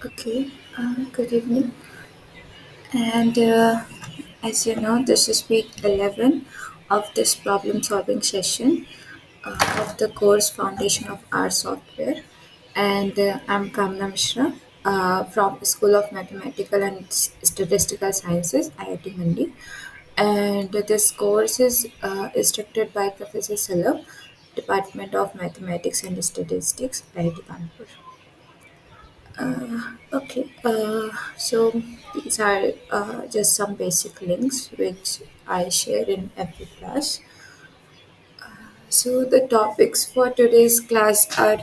Okay, good evening. And as you know, this is week 11 of this problem solving session of the course Foundation of R Software. And I'm Kamna Mishra from School of Mathematical and Statistical Sciences, IIT Mandi. And this course is instructed by Professor Salam, Department of Mathematics and Statistics, IIT Kanpur. Okay, so these are just some basic links which I share in every class. So the topics for today's class are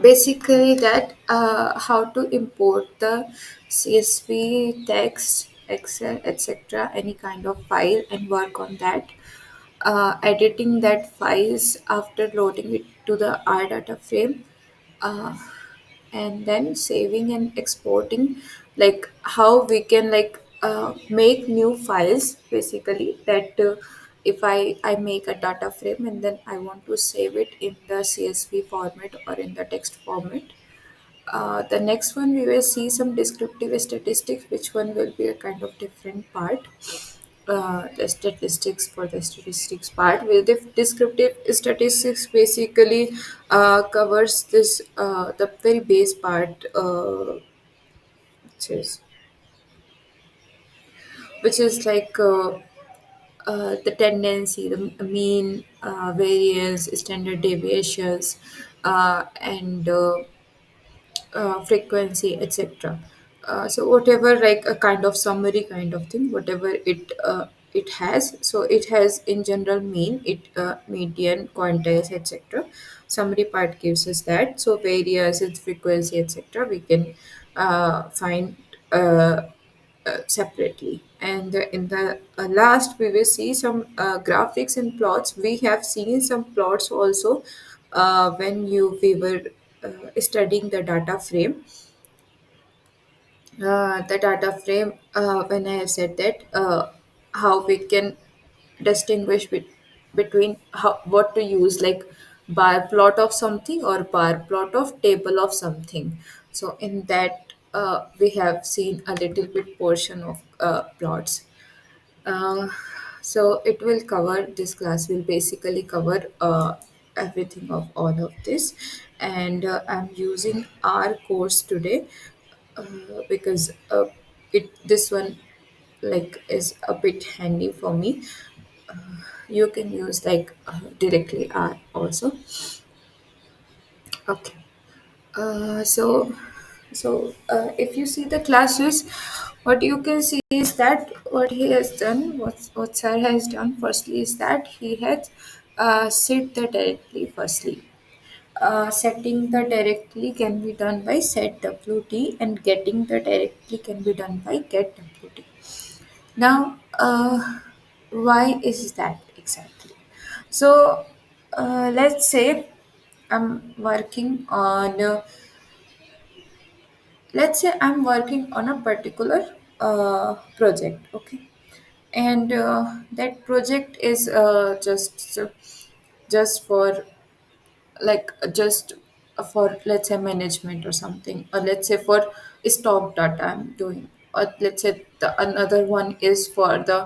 basically that how to import the CSV, text, Excel, etc., any kind of file and work on that. Editing that files after loading it to the R data frame. Uh, and then saving and exporting, like how we can make new files basically that if I make a data frame and then I want to save it in the CSV format or in the text format. The next one we will see some descriptive statistics, which one will be a kind of different part. The statistics for the statistics part. With the descriptive statistics basically covers this the very base part, which is the tendency, the mean, variance, standard deviations, and frequency, etc. So whatever, like a kind of summary kind of thing, whatever it has. So it has in general mean, it median, quantiles, etc. Summary part gives us that. So variance, its frequency, etc. We can find separately. And in the last, we will see some graphics and plots. We have seen some plots also when we were studying the data frame, when I have said that how we can distinguish between what to use, like bar plot of something or bar plot of table of something. So in that we have seen a little bit portion of plots. uh, so it will cover, this class will basically cover everything of all of this. And I'm using our course today because it this one like is a bit handy for me. You can use directly R also. Okay. So if you see the classes, what you can see is that what he has done, what sir has done firstly is that he has set the directly firstly. Setting the directly can be done by set WT, and getting the directly can be done by get WT. Now, why is that exactly? So, let's say I'm working on, let's say I'm working on a particular project, okay, and that project is just for just for, let's say, management or something, or let's say for stock data I'm doing, or let's say the another one is uh,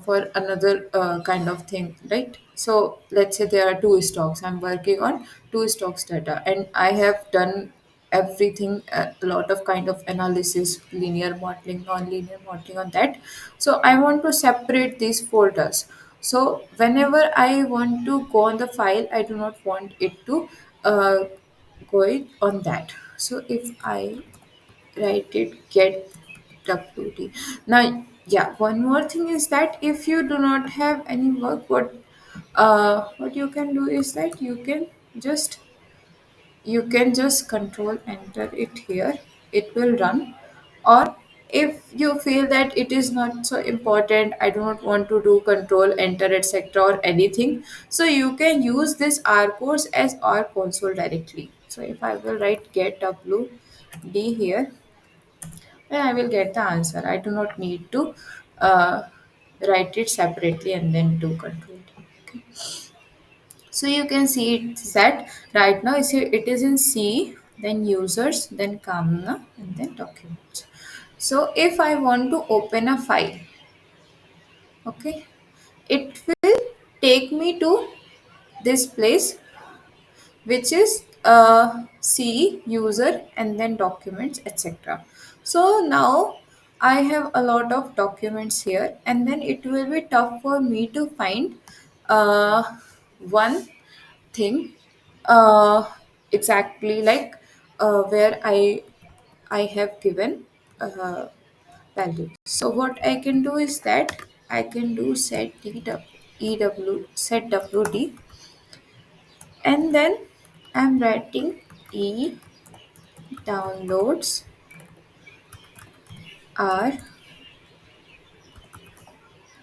for another kind of thing, right? So let's say there are two stocks, I'm working on two stocks data, and I have done everything, a lot of kind of analysis, linear modeling, non-linear modeling on that. So I want to separate these folders. So whenever I want to go on the file, I do not want it to uh, go it on that. So if I write it get WT. Now, yeah, one more thing is that if you do not have any work, what you can do is that just you can just control enter it here. It will run. Or if you feel that it is not so important, I do not want to do control enter etc or anything, so you can use this R course as R console directly. So if I will write get WD here, then I will get the answer. I do not need to uh, write it separately and then do control. Okay. So you can see it that right now it is in C. then users, then Kamna, and then documents. So if I want to open a file, okay, it will take me to this place, which is C user and then documents, etc. So now I have a lot of documents here, and then it will be tough for me to find uh, one thing uh, exactly like where I have given value. So what I can do is that I can do set wd, and then I'm writing e downloads are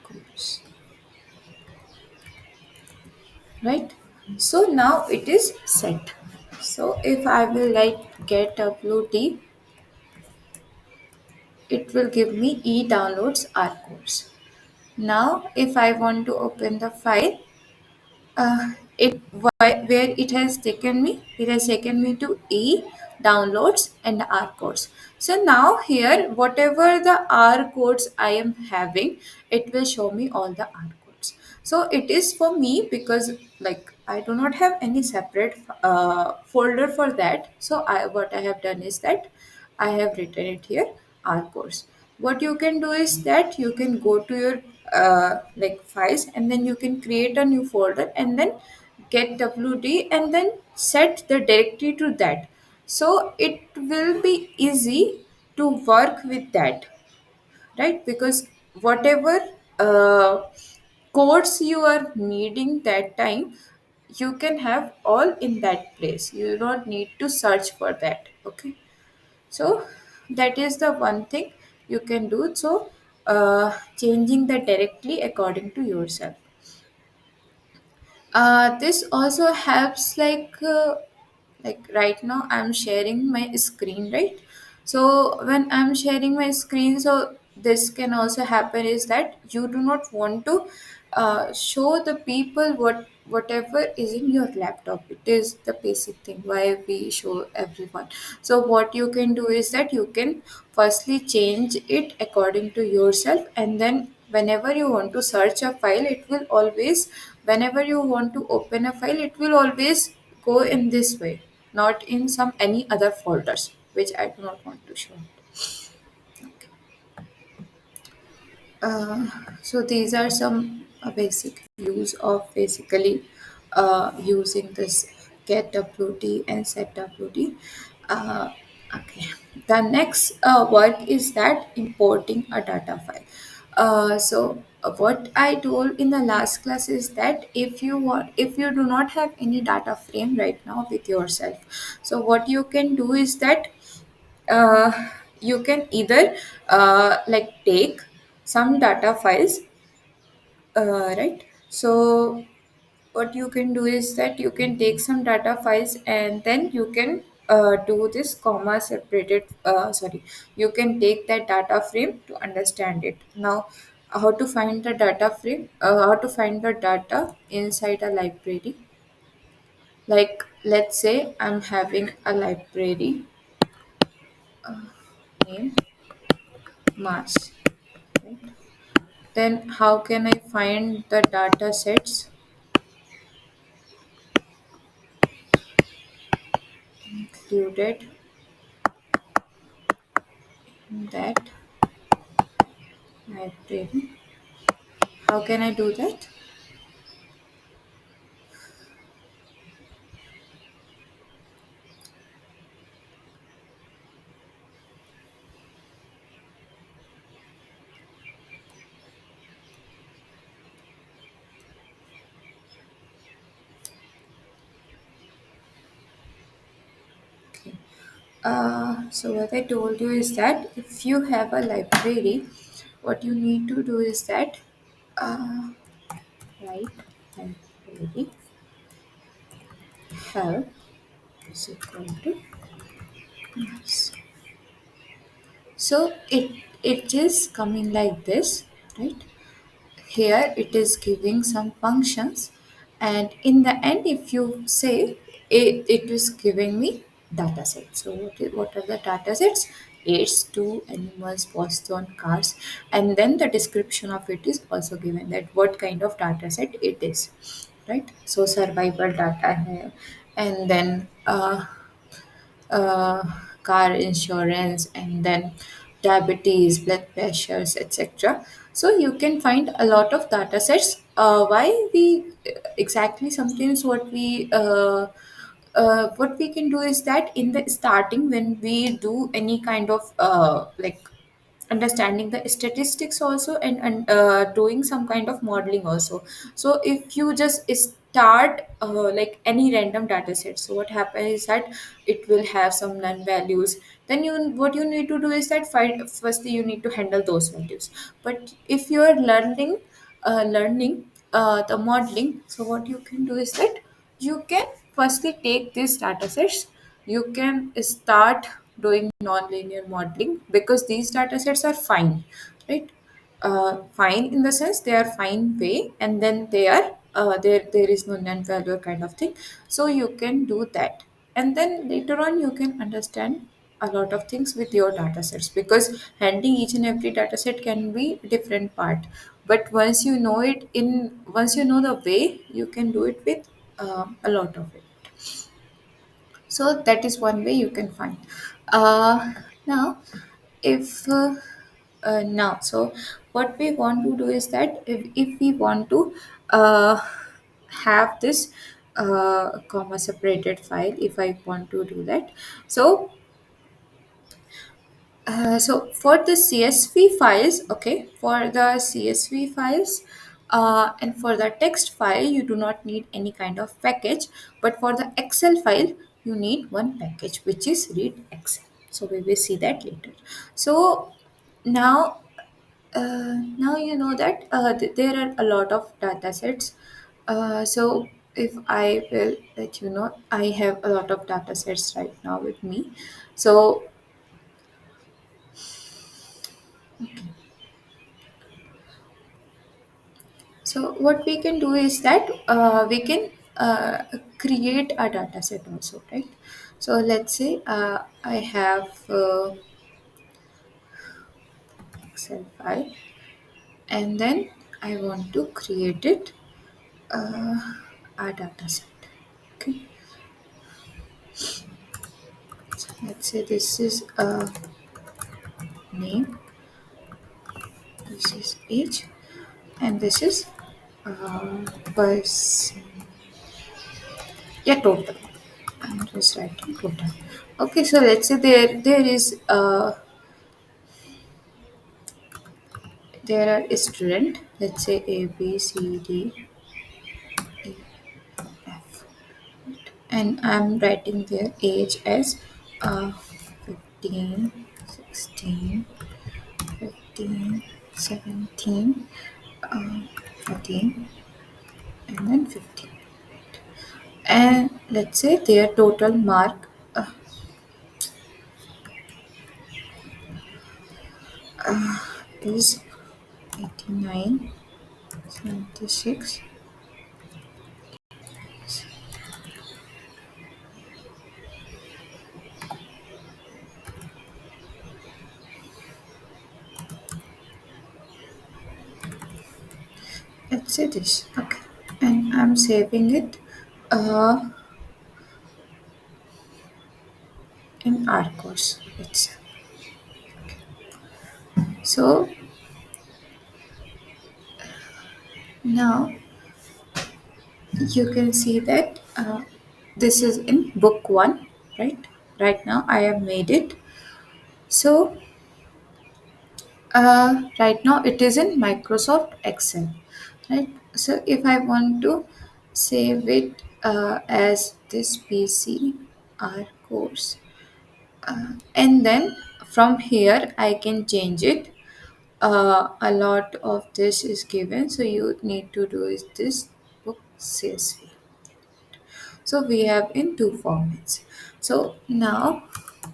course, right? So now it is set. So if I will like get wd, it will give me e downloads r course. Now if I want to open the file, where it has taken me, it has taken me to e downloads and r codes. So now here whatever the r codes I am having, it will show me all the r codes. So it is for me because like I do not have any separate folder for that. So what I have done is that I have written it here, R course. What you can do is that you can go to your like files, and then you can create a new folder and then get WD and then set the directory to that. So it will be easy to work with that, right? Because whatever uh, codes you are needing that time, you can have all in that place. You do not need to search for that. Okay, so that is the one thing you can do. So changing the directly according to yourself. This also helps like right now I'm sharing my screen, right? So when I'm sharing my screen, so this can also happen is that you do not want to show the people whatever is in your laptop. It is the basic thing why we show everyone. So what you can do is that you can firstly change it according to yourself, and then whenever you want to search a file, it will always, whenever you want to open a file, it will always go in this way, not in some any other folders which I do not want to show. So these are some basic use of basically using this get wd and set wd. Okay, the next work is that importing a data file. What I told in the last class is that if you do not have any data frame right now with yourself, so what you can do is that uh, you can either like take some data files, right? So what you can do is that you can take some data files, and then you can do this comma separated, sorry, you can take that data frame to understand it. Now how to find the data frame, how to find the data inside a library. Like let's say I'm having a library named mass, right? Then how can I find the data sets included in that library? How can I do that? Okay. So what I told you is that if you have a library, what you need to do is that uh, write library help is equal to yes. So it is coming like this, right? Here it is giving some functions, and in the end if you say it is giving me data sets. So what are the data sets? It's two animals posted on cars, and then the description of it is also given, that what kind of data set it is, right? So survival data hai, and then uh, car insurance, and then diabetes, blood pressures, etc. So you can find a lot of data sets. Why we exactly sometimes what we can do is that in the starting, when we do any kind of like understanding the statistics also, and doing some kind of modeling also. So if you just start like any random data set, so what happens is that it will have some non values. Then you, what you need to do is that find, firstly you need to handle those values. But if you are learning the modeling, so what you can do is that you can firstly take these data sets, you can start doing nonlinear modeling, because these data sets are fine, right? Fine in the sense they are fine way, and then they are there is no non-value kind of thing. So you can do that, and then later on you can understand a lot of things with your data sets, because handling each and every data set can be a different part. But once you know it in, once you know the way, you can do it with a lot of it. So that is one way you can find. Now if now so what we want to do is that if we want to uh, have this comma separated file, if I want to do that, so so for the CSV files, okay, for the CSV files and for the text file, you do not need any kind of package. But for the Excel file, you need one package, which is read Excel. So we will see that later. So now, now you know that there are a lot of data sets. So if I will let you know, I have a lot of data sets right now with me. So So what we can do is that we can create a data set also, right? So let's say I have Excel file, and then I want to create it a data set. Okay, so let's say this is a name, this is age, and this is person. Yeah, total. I'm just writing total. Okay, so let's say there is there are student, let's say A B C D E F, and I'm writing their age as 15, 16, 15, 17, 14, and then 15. And let's say their total mark is 89, 76. Let's say this, okay, and I'm saving it uh, in our course itself. So now you can see that this is in book one, right? Right now I have made it. So right now it is in Microsoft Excel, right? So if I want to save it as this PCR course, and then from here I can change it. A lot of this is given, so you need to do is this book CSV. So we have in two formats. So now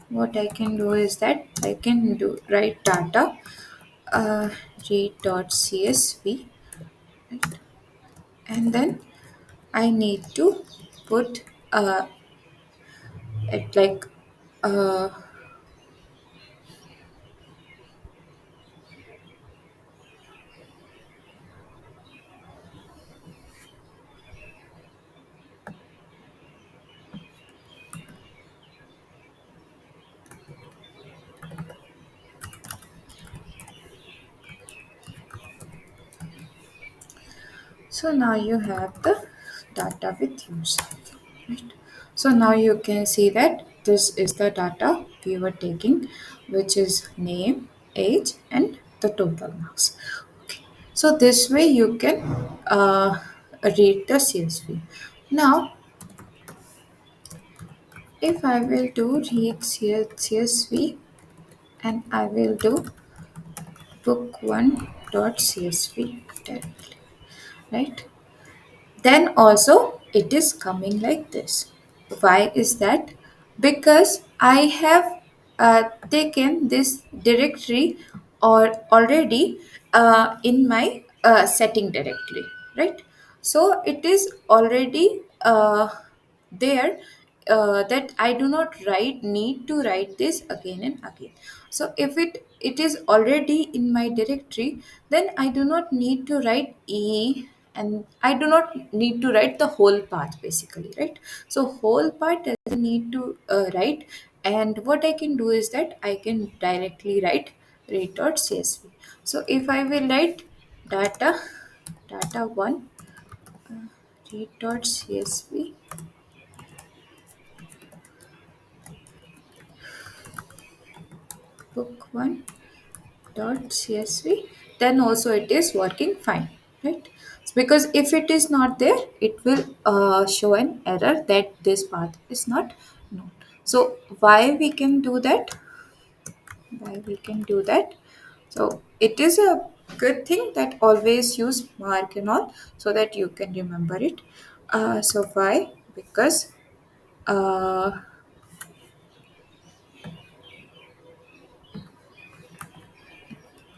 what I can do is that I can do write data read.csv, right? And then I need to put It like uh, so now you have the data with yourself, right? So now you can see that this is the data we were taking, which is name, age, and the total marks. Okay. So this way you can read the CSV. Now, if I will do read CSV and I will do book1.csv directly, right? Then also it is coming like this. Why is that? Because I have taken this directory or already in my setting directory, right? So it is already there, that I do not write need to write this again and again. So if it is already in my directory, then I do not need to write and I do not need to write the whole path basically, right? So whole part doesn't need to write, and what I can do is that I can directly write read.csv. So if I will write data one read.csv book1.csv, then also it is working fine, right? Because if it is not there, it will show an error that this path is not known. So why we can do that? So it is a good thing that always use mark and all, so that you can remember it. So why? Because uh,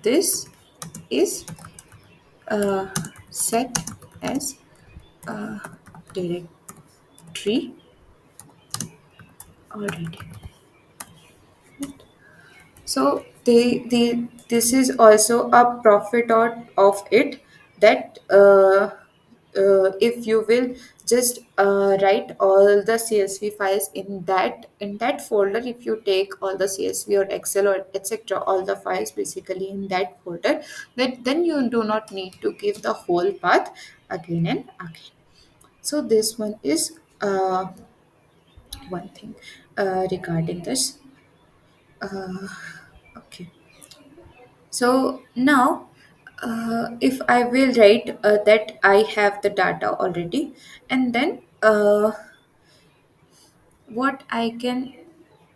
this is set as directory already. So they this is also a profit of it, that if you will just write all the CSV files in that folder, if you take all the CSV or Excel or etc., all the files basically in that folder, that then you do not need to give the whole path again and again. So this one is one thing regarding this. Okay. So now, if I will write that I have the data already, and then what I can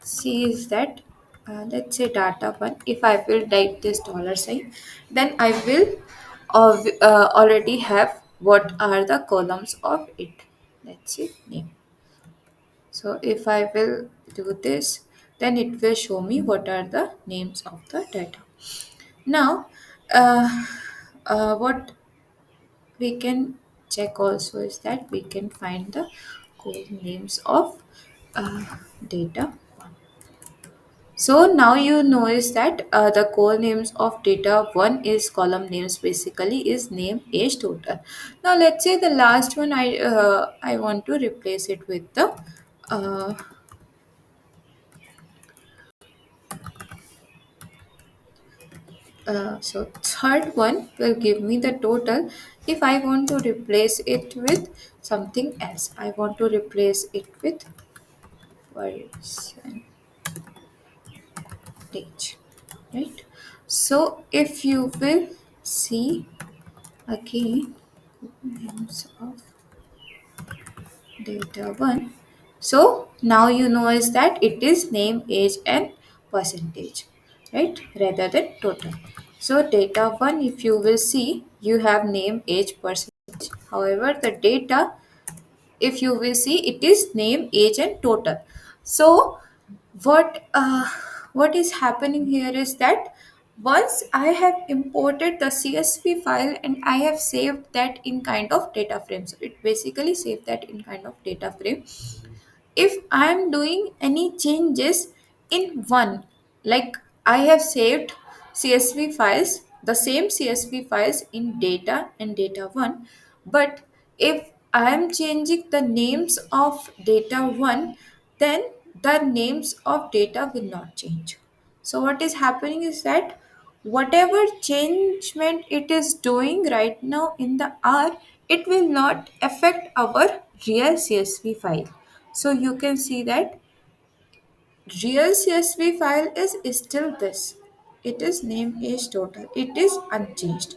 see is that, let's say data one, if I will write this dollar sign, then I will already have what are the columns of it. Let's say name. So if I will do this, then it will show me what are the names of the data. Now, what we can check also is that we can find the code names of data. So now you know is that the core names of data one is column names basically is name, age, total. Now let's say the last one I want to replace it with the uh, so third one will give me the total. If I want to replace it with something else, I want to replace it with percentage, right? So if you will see again names of data one, so now you know is that it is name, age, and percentage, right? Rather than total. So data one, if you will see, you have name, age, percentage. However, the data, if you will see, it is name, age, and total. So what is happening here is that once I have imported the CSV file and I have saved that in kind of data frame, so it basically saved that in kind of data frame. if I am doing any changes in one, like I have saved CSV files, the same CSV files in data and data one, but if I am changing the names of data one, then the names of data will not change. So what is happening is that whatever changement it is doing right now in the R, it will not affect our real CSV file. So you can see that real CSV file is still this. It is name age total. It is unchanged.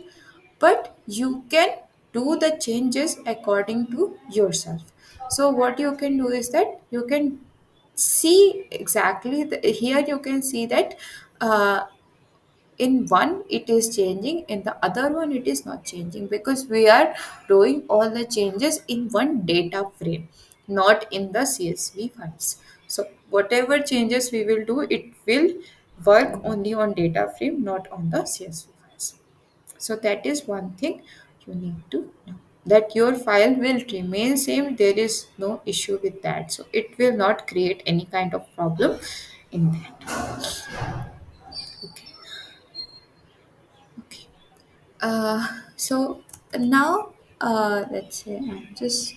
But you can do the changes according to yourself. So what you can do is that you can see exactly here you can see that uh, in one it is changing, in the other one it is not changing, because we are doing all the changes in one data frame, not in the CSV files. So whatever changes we will do, it will work only on data frame, not on the CSV files. So that is one thing you need to know, that your file will remain same, there is no issue with that, so it will not create any kind of problem in that. Okay. Okay. So now, let's say I'm just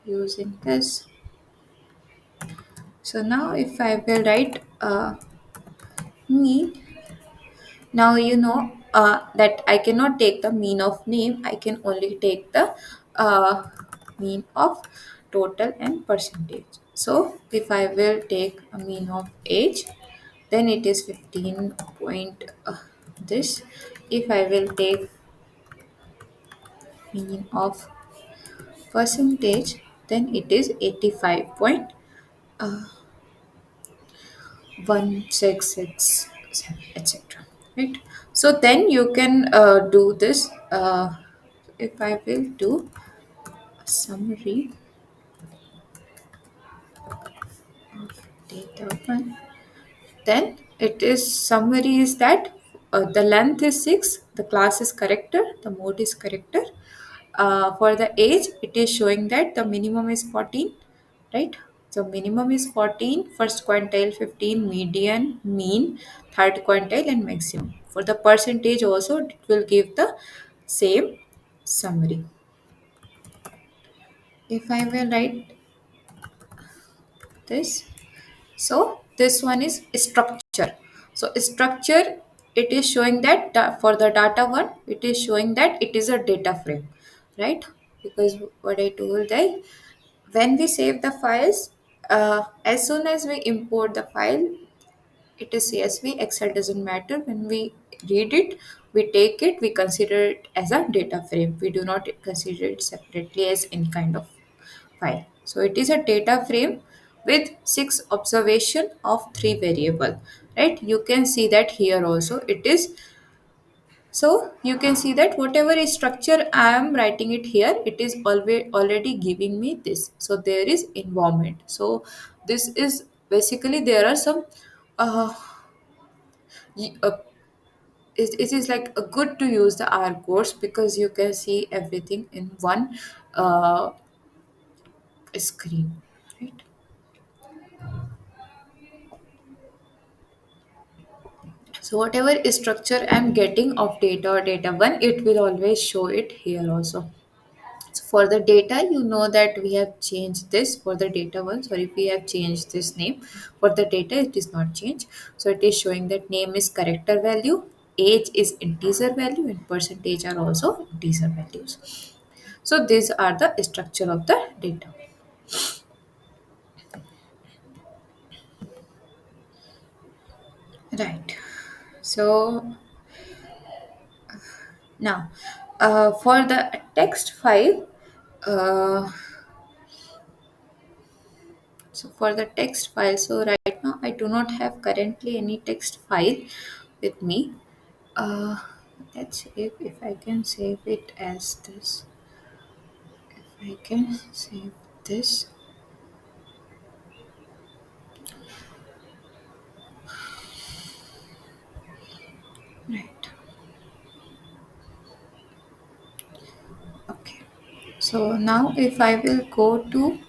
using this. So now if I will write mean, now you know that I cannot take the mean of name, I can only take the mean of total and percentage. So if I will take a mean of age, then it is 15 point this. If I will take mean of percentage, then it is 85.166, etc. Right. So then you can do this. If I will do a summary of data one, then it is summary is that the length is 6, the class is character, the mode is character. For the age, it is showing that the minimum is 14, right? So minimum is 14, first quintile 15, median, mean, third quintile, and maximum. For the percentage also, it will give the same summary. If I will write this, so this one is structure. So structure, it is showing that for the data one, it is showing that it is a data frame, right? Because what I told that when we save the files, as soon as we import the file, it is CSV, Excel doesn't matter. When we read it, we take it, we consider it as a data frame. We do not consider it separately as any kind of file. So it is a data frame with 6 observation of 3 variable, right? You can see that here also it is. So you can see that whatever is structure I am writing it here, it is always already giving me this. So there is environment. So this is basically there are some uh, y- uh, it is like a good to use the R course, because you can see everything in one uh, screen, right? So whatever structure I'm getting of data or data one, it will always show it here also. So for the data, you know that we have changed this for the data one. Sorry, we have changed this name. For the data, it is not changed. So it is showing that name is character value, age is integer value, and percentage are also integer values. So these are the structure of the data. Right. So now, for the text file, uh, so for the text file, so right now I do not have currently any text file with me. Uh, let's see if I can save it as this. If I can save this, right? Okay. So now if I will go to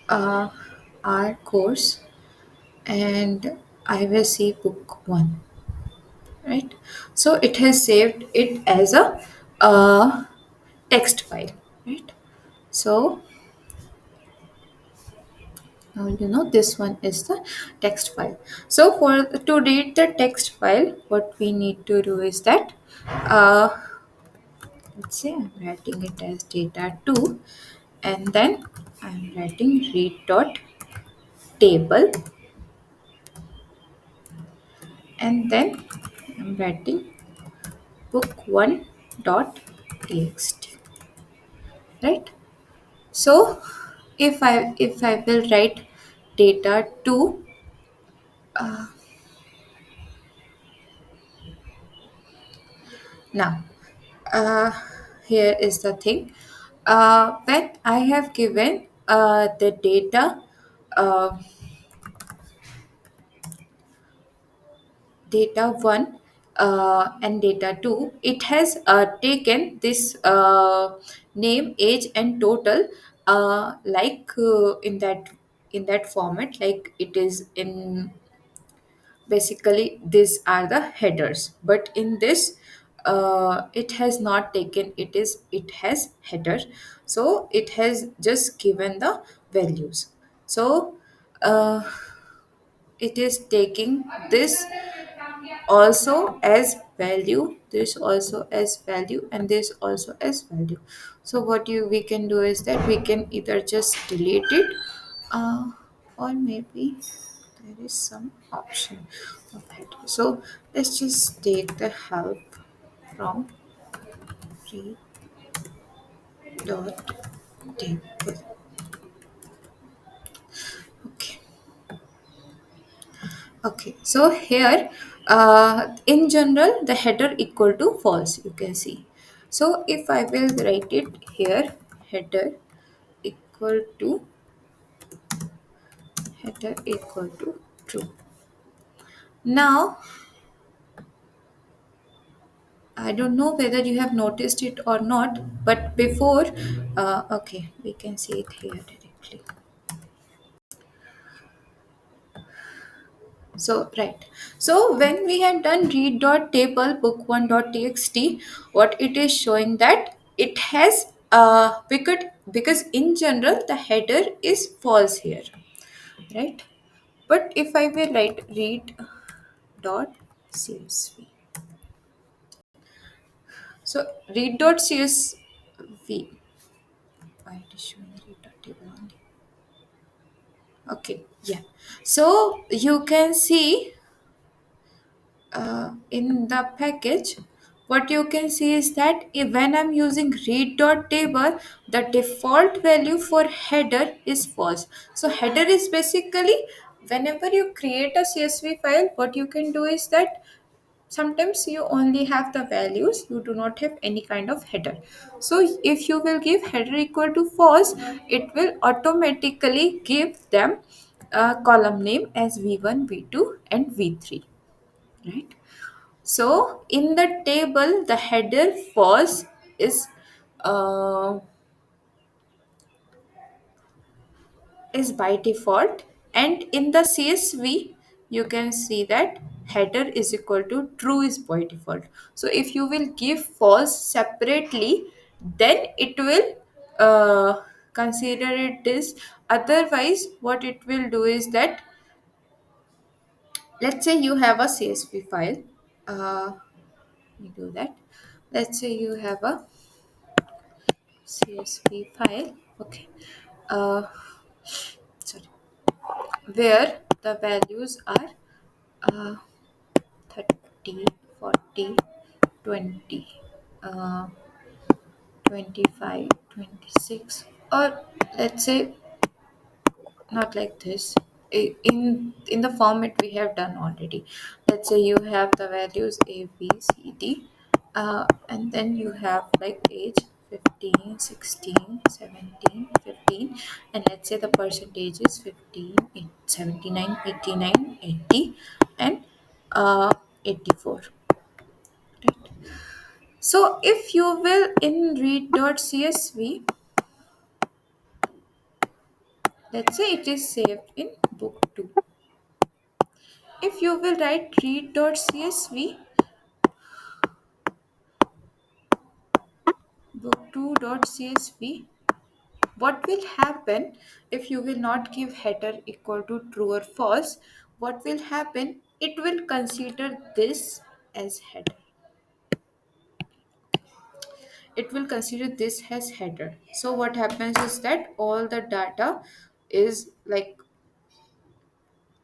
uh, our course, and I will see book 1, right? So it has saved it as a text file, right? So now this one is the text file. So for to read the text file, what we need to do is that uh, let's say I'm writing it as data 2, and then I'm writing read dot table, and then I'm writing book 1 dot txt, right? So if I will write data 2, now uh, here is the thing. When I have given the uh, data 1 and data 2, it has taken this name, age and total, in that format, like it is in. Basically these are the headers, but in this it has not taken, it has header, so it has just given the values. So uh, it is taking this also as value, this also as value, and this also as value. So what we can do is that we can either just delete it, uh, or maybe there is some option of it. So let's just take the help from read dot table. Okay. Okay, so here in general the header equal to false, you can see. So if I will write it here, header equal to header equal to true. Now I don't know whether you have noticed it or not, but before, okay, we can see it here directly. So right. So when we have done read dot table book1 dot txt, what it is showing that it has because in general the header is false here, right? But if I will write read dot csv, so read dot csv, why it is showing read dot table only? Okay, yeah. So you can see in the package, what you can see is that when I'm using read dot table, the default value for header is false. So header is basically whenever you create a csv file, what you can do is that sometimes you only have the values, you do not have any kind of header. So if you will give header equal to false, it will automatically give them a column name as v1, v2 and v3, right? So in the table, the header false is uh, is by default, and in the CSV you can see that header is equal to true is by default. So if you will give false separately, then it will consider it this. Otherwise, what it will do is that, let's say you have a CSV file. Let me do that. Let's say you have a CSV file, okay, uh, sorry, where the values are uh, 30, 40, 20, uh, 25, 26, or let's say not like this. In the format we have done already. Let's say you have the values a b c d, and then you have like age 15, 16, 17, 15, and let's say the percentage is 15, 79, 89, 80, and 84, right? So if you will in read.csv, Let's say it is saved in book 2. If you will write read.csv, book2.csv, what will happen if you will not give header equal to true or false? What will happen? It will consider this as header. It will consider this as header. So what happens is that all the data is like,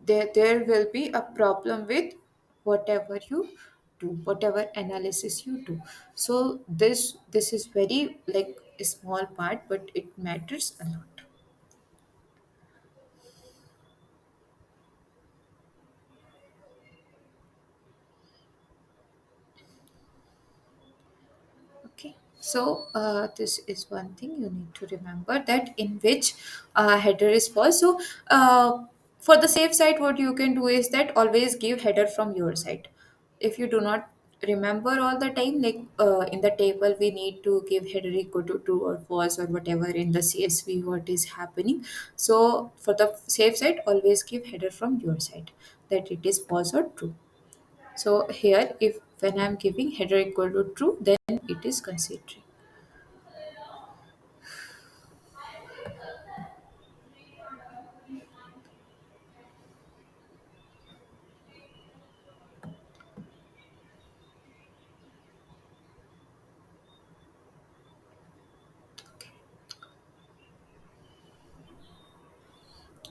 there will be a problem with whatever you do, whatever analysis you do. So this is very like a small part, but it matters a lot. Okay, so this is one thing you need to remember, that in which header is false. So for the safe side, what you can do is that always give header from your side. If you do not remember all the time, like in the table we need to give header equal to true or false or whatever in the CSV what is happening. So for the safe side, always give header from your side, that it is false or true. So here, if when I'm giving header equal to true, then it is considering.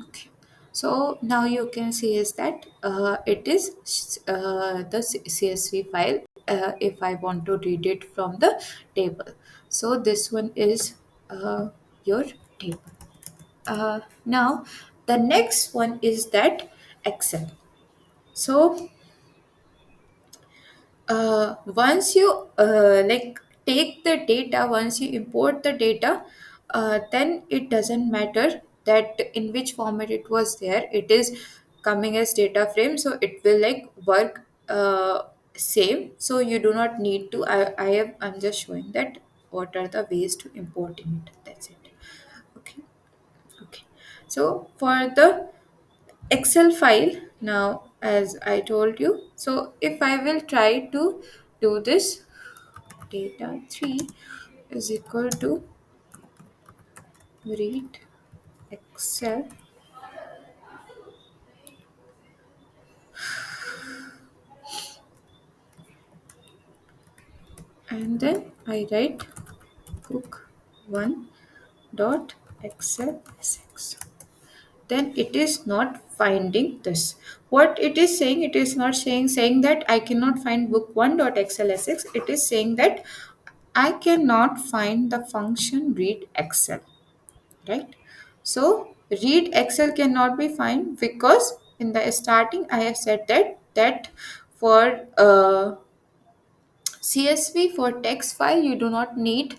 Okay. So now you can see is that it is the CSV file if I want to read it from the table. So this one is your table. Now the next one is that Excel. So once you like take the data, once you import the data, then it doesn't matter that in which format it was there, it is coming as data frame, so it will like work same. So you do not need to, I'm just showing that what are the ways to importing it, that's it. Okay. Okay, so for the Excel file, now as I told you, so if I will try to do this, data 3 is equal to read Excel, and then I write book 1 dot Excel sx. Then it is not finding this. What it is saying, it is not saying that I cannot find book 1 dot xlsx. It is saying that I cannot find the function read Excel, right? So read Excel cannot be found because in the starting I have said that for CSV, for text file you do not need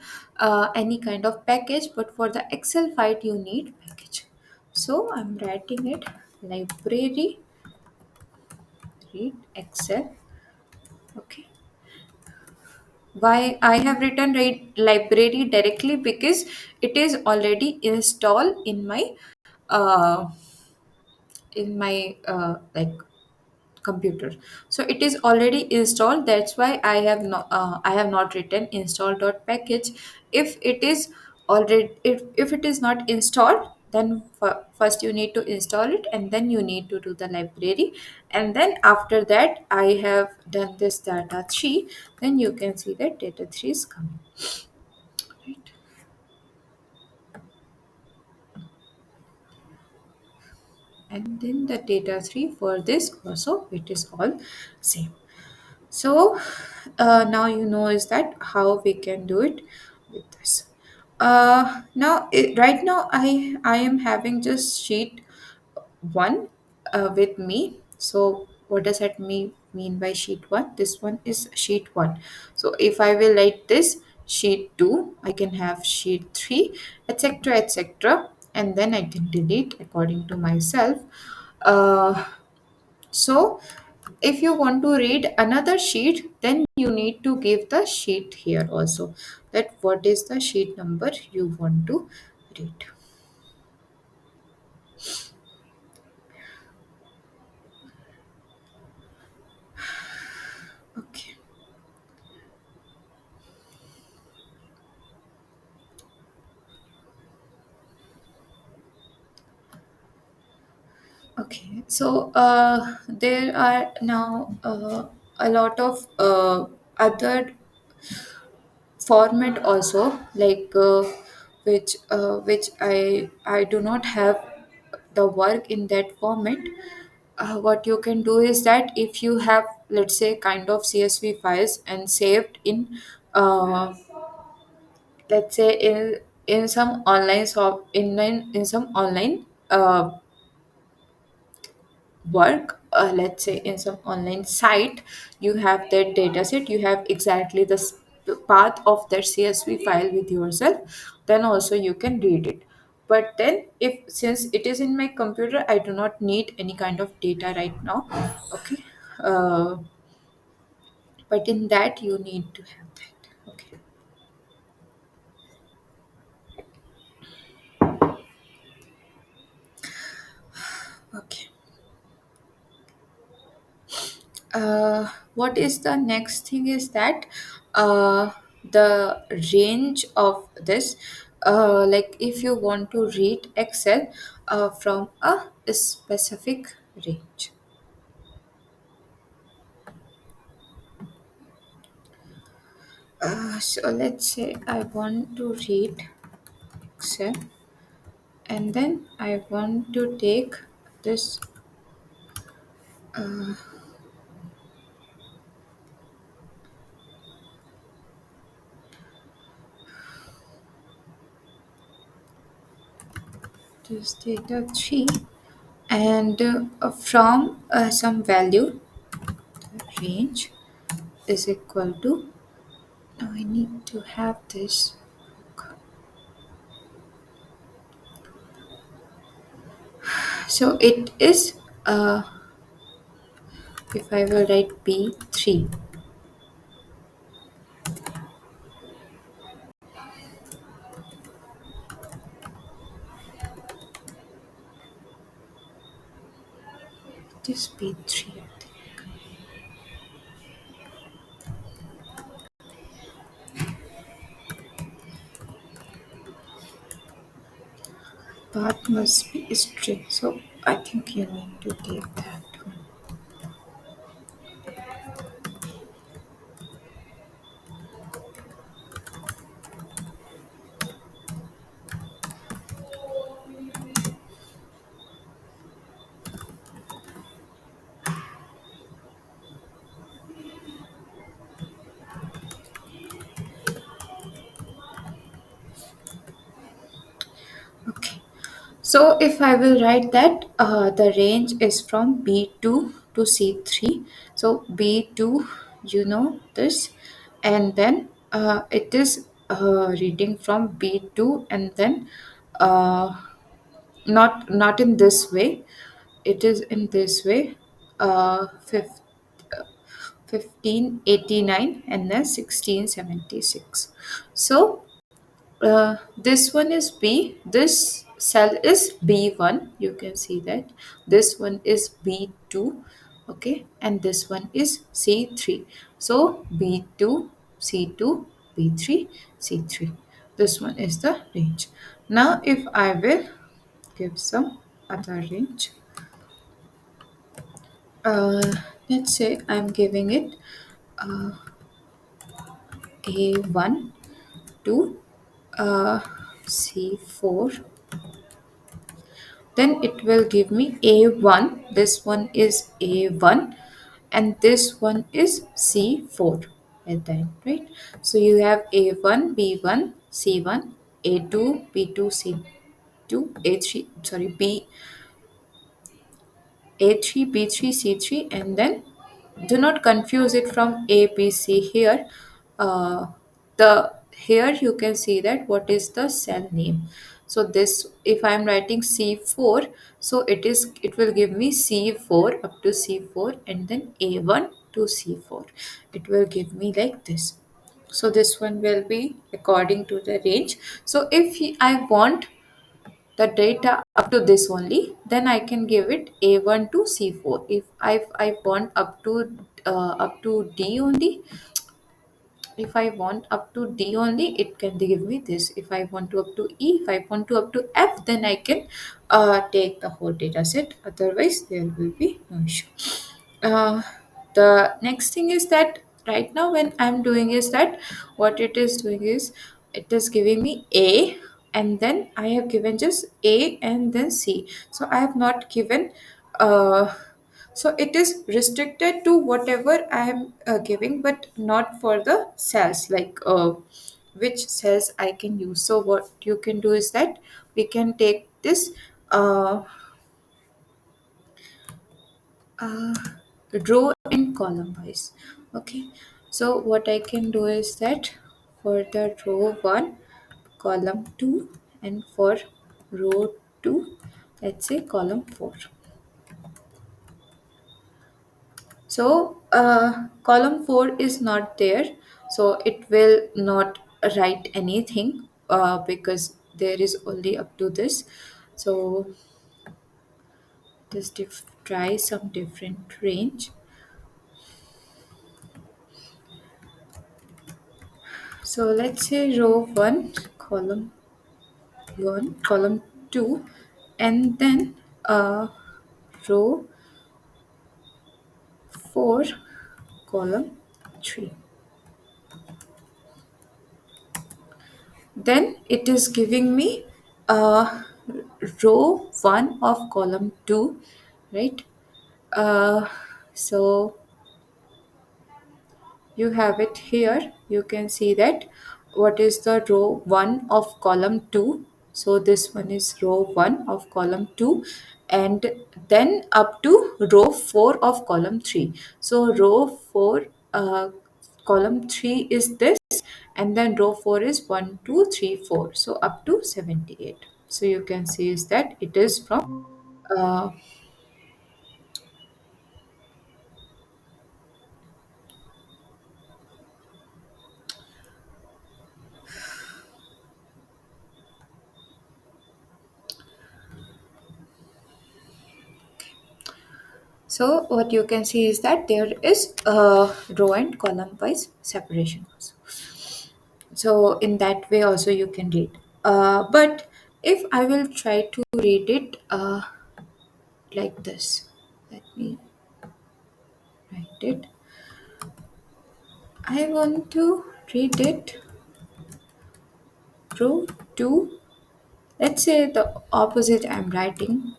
any kind of package, but for the Excel file you need package. So I'm writing it library read Excel. Okay. Why I have written read library directly? Because it is already installed uh, in my like computer. So it is already installed, that's why I have not written install.package. If it is already, if it is not installed, then first you need to install it and then you need to do the library, and then after that I have done this data 3, then you can see that data 3 is coming, right? And then the data 3 for this also, it is all same. So now you know is that how we can do it with this. Now right now I am having just sheet 1 with me. So what does that mean by sheet 1? This one is sheet 1. So if I will write this sheet 2, I can have sheet 3, etc., etc., and then I can delete according to myself. Uh, so if you want to read another sheet, then you need to give the sheet here also, that what is the sheet number you want to read. So there are now a lot of other format also, like which I do not have the work in that format. What you can do is that if you have, let's say, kind of CSV files and saved in uh, let's say in some online shop in some online work, let's say in some online site, you have that data set, you have exactly the path of that CSV file with yourself, then also you can read it. But then, if since it is in my computer, I do not need any kind of data right now. Okay. uh, but in that you need to have that. Okay. Okay. What is the next thing is that the range of this, like if you want to read Excel from a specific range. So let's say I want to read Excel, and then I want to take this, this data 3, and from some value, range is equal to, now I need to have this. So it is, if I will write B3, it is B3, I think. Path must be string. So I think you need to take that one. Okay. So if I will write that the range is from B2 to C3. So B2, you know this, and then it is reading from B2, and then uh, not in this way, it is in this way, uh, fif- 1589 and then 1676. So this one is B, this cell is B1, you can see that. This one is B2, okay, and this one is C3. So B2, C2, B3, C3. This one is the range. Now if I will give some other range, uh, let's say I'm giving it A1 to C4, then it will give me A1. This one is A1, and this one is C4 at the end, right? So you have A1, B1, C1, A2, B2, C2, A3, sorry, A3, B3, C3, and then do not confuse it from A, B, C here. The here you can see that what is the cell name. So this, if I am writing C4, so it will give me C4 up to C4, and then A1 to C4. It will give me like this. So this one will be according to the range. So if I want the data up to this only, then I can give it A1 to C4. If I want up to D only, If I want up to D only, it can give me this. If I want to up to E, if I want to up to F, then I can take the whole data set. Otherwise, there will be no issue. Uh, the next thing is that right now when I'm doing is that what it is doing is it is giving me A, and then I have given just A and then C. So I have not given uh, so it is restricted to whatever I am giving, but not for the cells, like which cells I can use. So what you can do is that we can take this uh, uh, row and column wise. Okay, so what I can do is that for the row 1, column 2, and for row 2, let's say column 4. So column 4 is not there, so it will not write anything because there is only up to this. So just try some different range. So let's say row 1, column 1, column 2, and then row 4, column 3. Then it is giving me row 1 of column 2, right? Uh, so you have it here. You can see that what is the row 1 of column 2. So this one is row 1 of column 2, and then up to row 4 of column 3. So row 4, column 3 is this, and then row 4 is 1, 2, 3, 4. So up to 78. So you can see is that it is from uh, so what you can see is that there is row and column wise separation also. So in that way also you can read. But if I will try to read it like this, let me write it. I want to read it row 2. Let's say the opposite I'm writing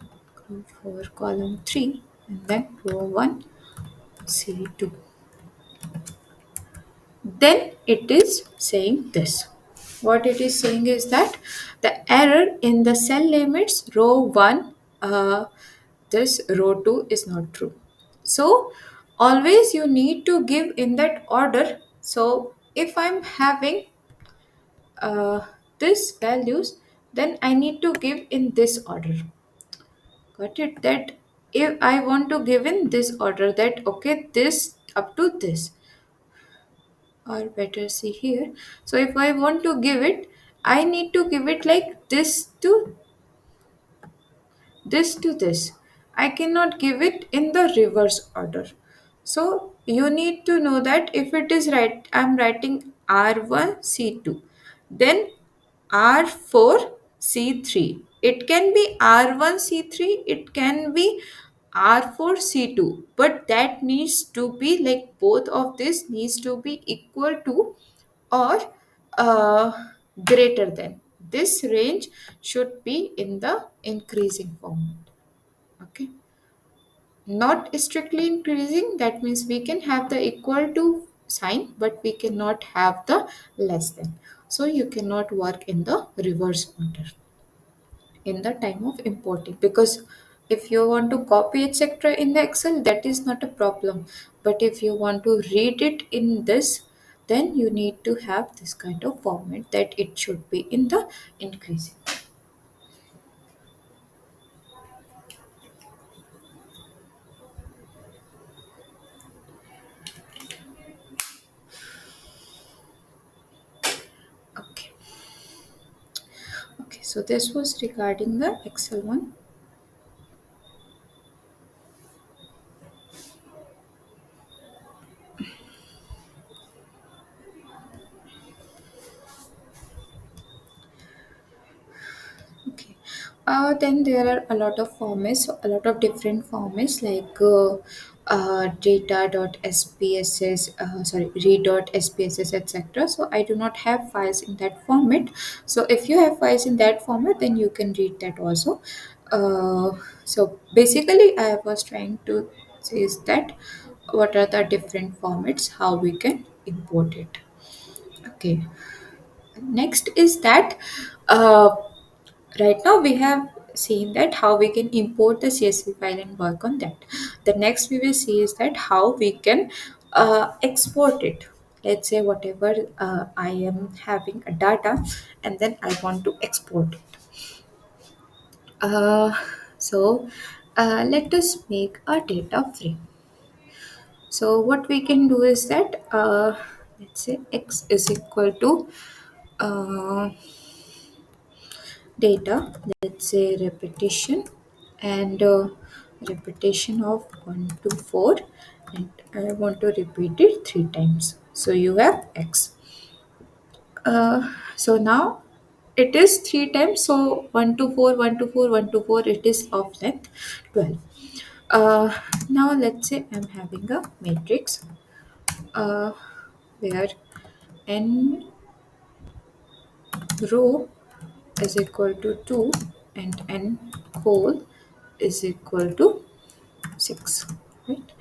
for column 3, and then row 1, C2. Then it is saying this. What it is saying is that the error in the cell limits row 1, this row 2 is not true. So always you need to give in that order. So if I'm having this values, then I need to give in this order. Got it? That if I want to give in this order, that okay, this up to this, or better see here. So if I want to give it, I need to give it like this to this. I cannot give it in the reverse order. So you need to know that if it is right, I'm writing R1 C2, then R4 C3. It can be R1 C3, it can be R4 C2, but that needs to be like both of this needs to be equal to or greater than. This range should be in the increasing format. Okay, not strictly increasing, that means we can have the equal to sign, but we cannot have the less than. So you cannot work in the reverse order in the time of importing, because if you want to copy etc in the excel, that is not a problem, but if you want to read it in this, then you need to have this kind of format that it should be in the increasing. Okay, okay, so this was regarding the excel one. Then there are a lot of formats, a lot of different formats like data.spss, sorry, read.spss, etc. So I do not have files in that format. So if you have files in that format, then you can read that also. Uh, so basically, I was trying to say is that what are the different formats, how we can import it. Okay. Next is that right now we have seen that how we can import the CSV file and work on that. The next we will see is that how we can export it. Let's say whatever I am having a data and then I want to export it. Uh, so let us make a data frame. So what we can do is that let's say x is equal to uh, data, let's say repetition, and repetition of 1 to 4, and I want to repeat it 3 times, so you have x. So now it is 3 times, so 1 to 4, 1 to 4, 1 to 4, it is of length 12. Now let's say I'm having a matrix uh, where n row is equal to 2 and n whole is equal to 6, right?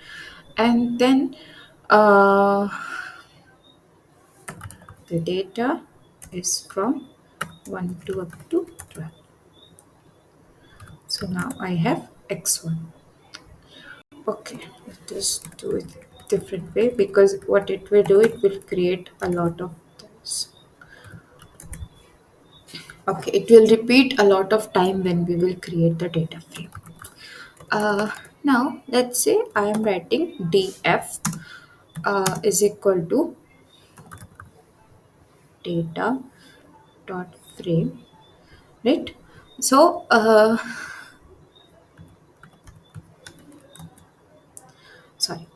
And then uh, the data is from 1 to up to 12. So now I have x1. Okay, let us do it different way, because what it will do, it will create a lot of this. Okay, it will repeat a lot of time when we will create the data frame. uh, Now let's say I am writing df is equal to data dot frame, right? So sorry.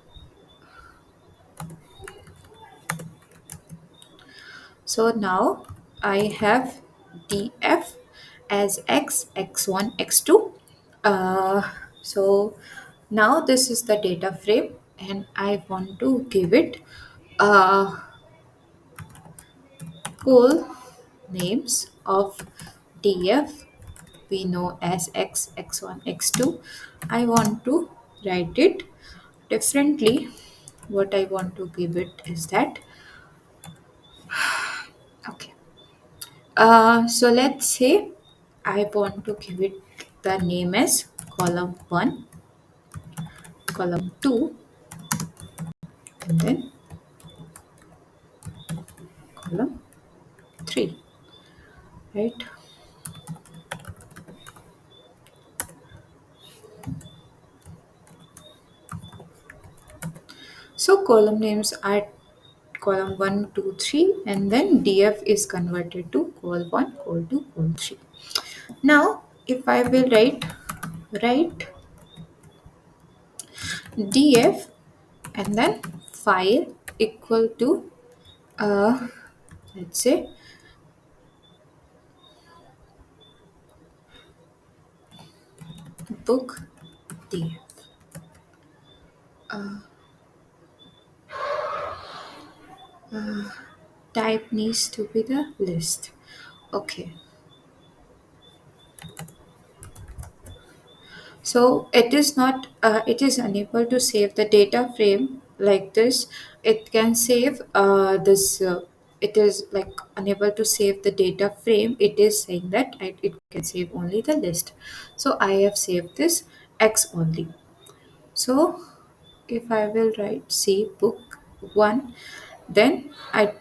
So now I have df as x, x1, x2. Uh, so now this is the data frame, and I want to give it full names of df we know as x, x1, x2. I want to write it differently. What I want to give it is that, okay. So let's say I want to give it the name as column 1, column 2, and then column 3, right? So column names are column 1, 2, 3, and then df is converted to col 1, col 2, col 3. Now, if I will write df and then file equal to let's say book df, type needs to be the list. Okay, so it is not it is unable to save the data frame like this. It can save this it is like unable to save the data frame. It is saying that it can save only the list. So I have saved this x only. So if I will write C book 1, then I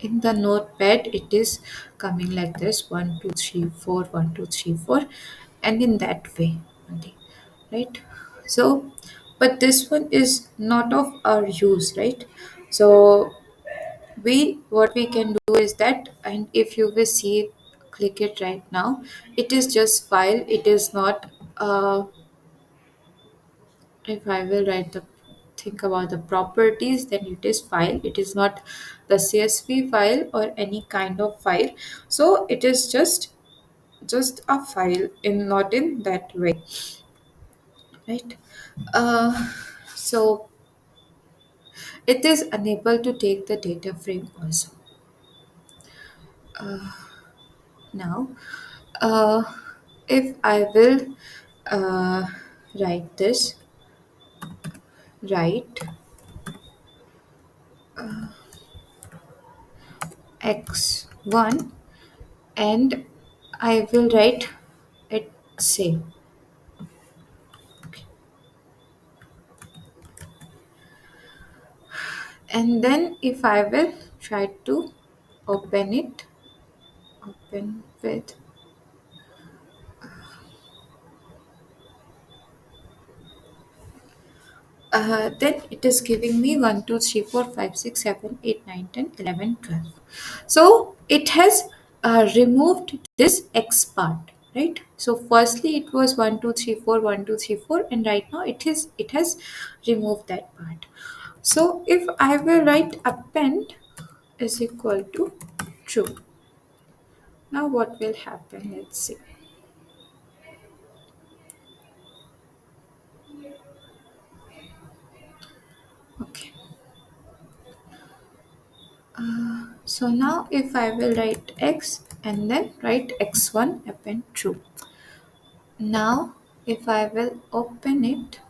in the notepad it is coming like this: 1 2 3 4, 1 2 3 4, and in that way only, right? So but this one is not of our use, right? So we what we can do is that, and if you will see, click it right now, it is just file, it is not if I will write the think about the properties, then it is file. It is not the CSV file or any kind of file. So it is just a file, in not in that way, right? So it is unable to take the data frame also. Now, uh, if I will uh, write this, write x1, and I will write it same. And then if I will try to open it, open with, then it is giving me 1, 2, 3, 4, 5, 6, 7, 8, 9, 10, 11, 12. So it has removed this x part, right? So firstly it was 1, 2, 3, 4, 1, 2, 3, 4, and right now it has removed that part. So if I will write append is equal to true, now what will happen? Let's see. Okay. So now if I will write x and then write x1 append true. Now if I will open it,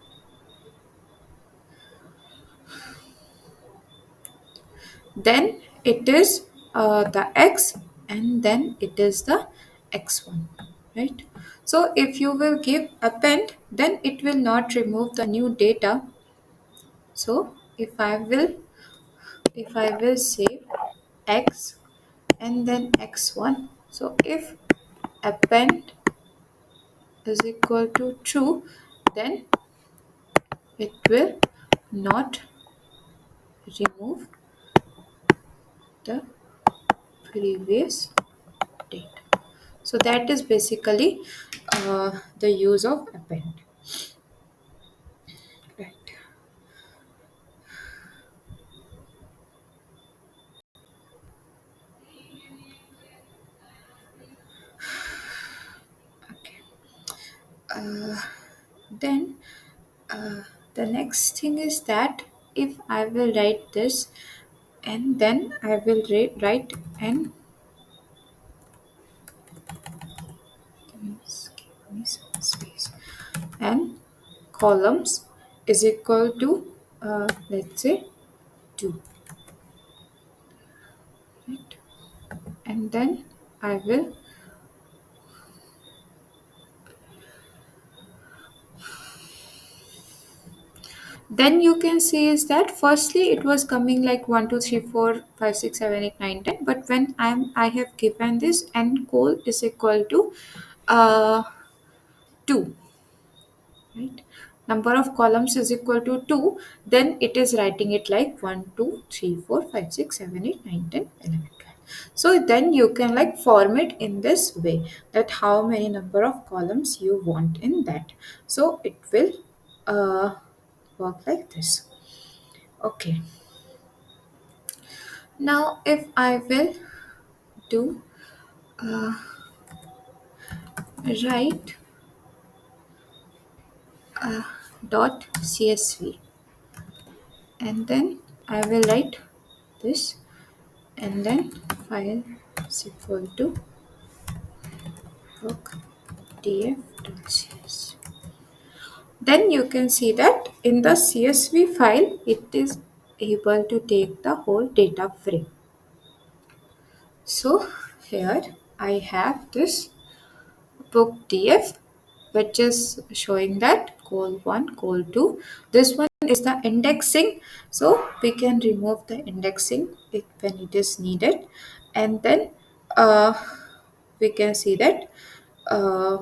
then it is the x, and then it is the x1, right? So if you will give append, then it will not remove the new data. So if I will say x and then x1, so if append is equal to true, then it will not remove the previous data. So that is basically the use of append. Right. Okay. Then the next thing is that if I will write this, and then I will write and give me some space, and columns is equal to let's say 2, right? And then I will, then you can see is that firstly it was coming like 1, 2, 3, 4, 5, 6, 7, 8, 9, 10. But when I have given this and col is equal to uh 2, right? Number of columns is equal to 2, then it is writing it like 1, 2, 3, 4, 5, 6, 7, 8, 9, 10, 11, 12. So then you can like form it in this way, that how many number of columns you want in that. So it will uh, work like this. Okay. Now if I will do write dot csv, and then I will write this, and then file is equal to book df.csv. Then you can see that in the csv file it is able to take the whole data frame. So here I have this book df, which is showing that col 1, col 2. This one is the indexing, so we can remove the indexing when it is needed. And then uh, we can see that uh,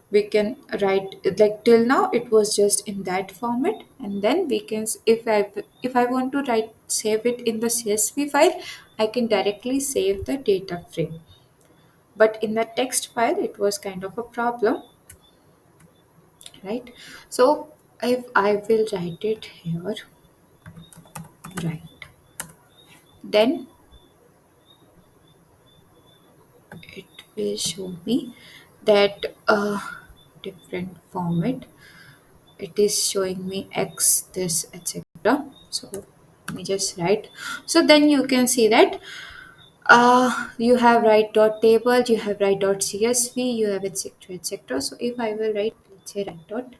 we can write like till now it was just in that format, and then we can if I want to write save it in the csv file, I can directly save the data frame. But in the text file it was kind of a problem, right? So If I will write it here, right, then it will show me that different format. It is showing me X, this, etc. So let me just write. So then you can see that you have write dot table, you have write dot CSV, you have etc. etc. So if I will write, let's say write dot,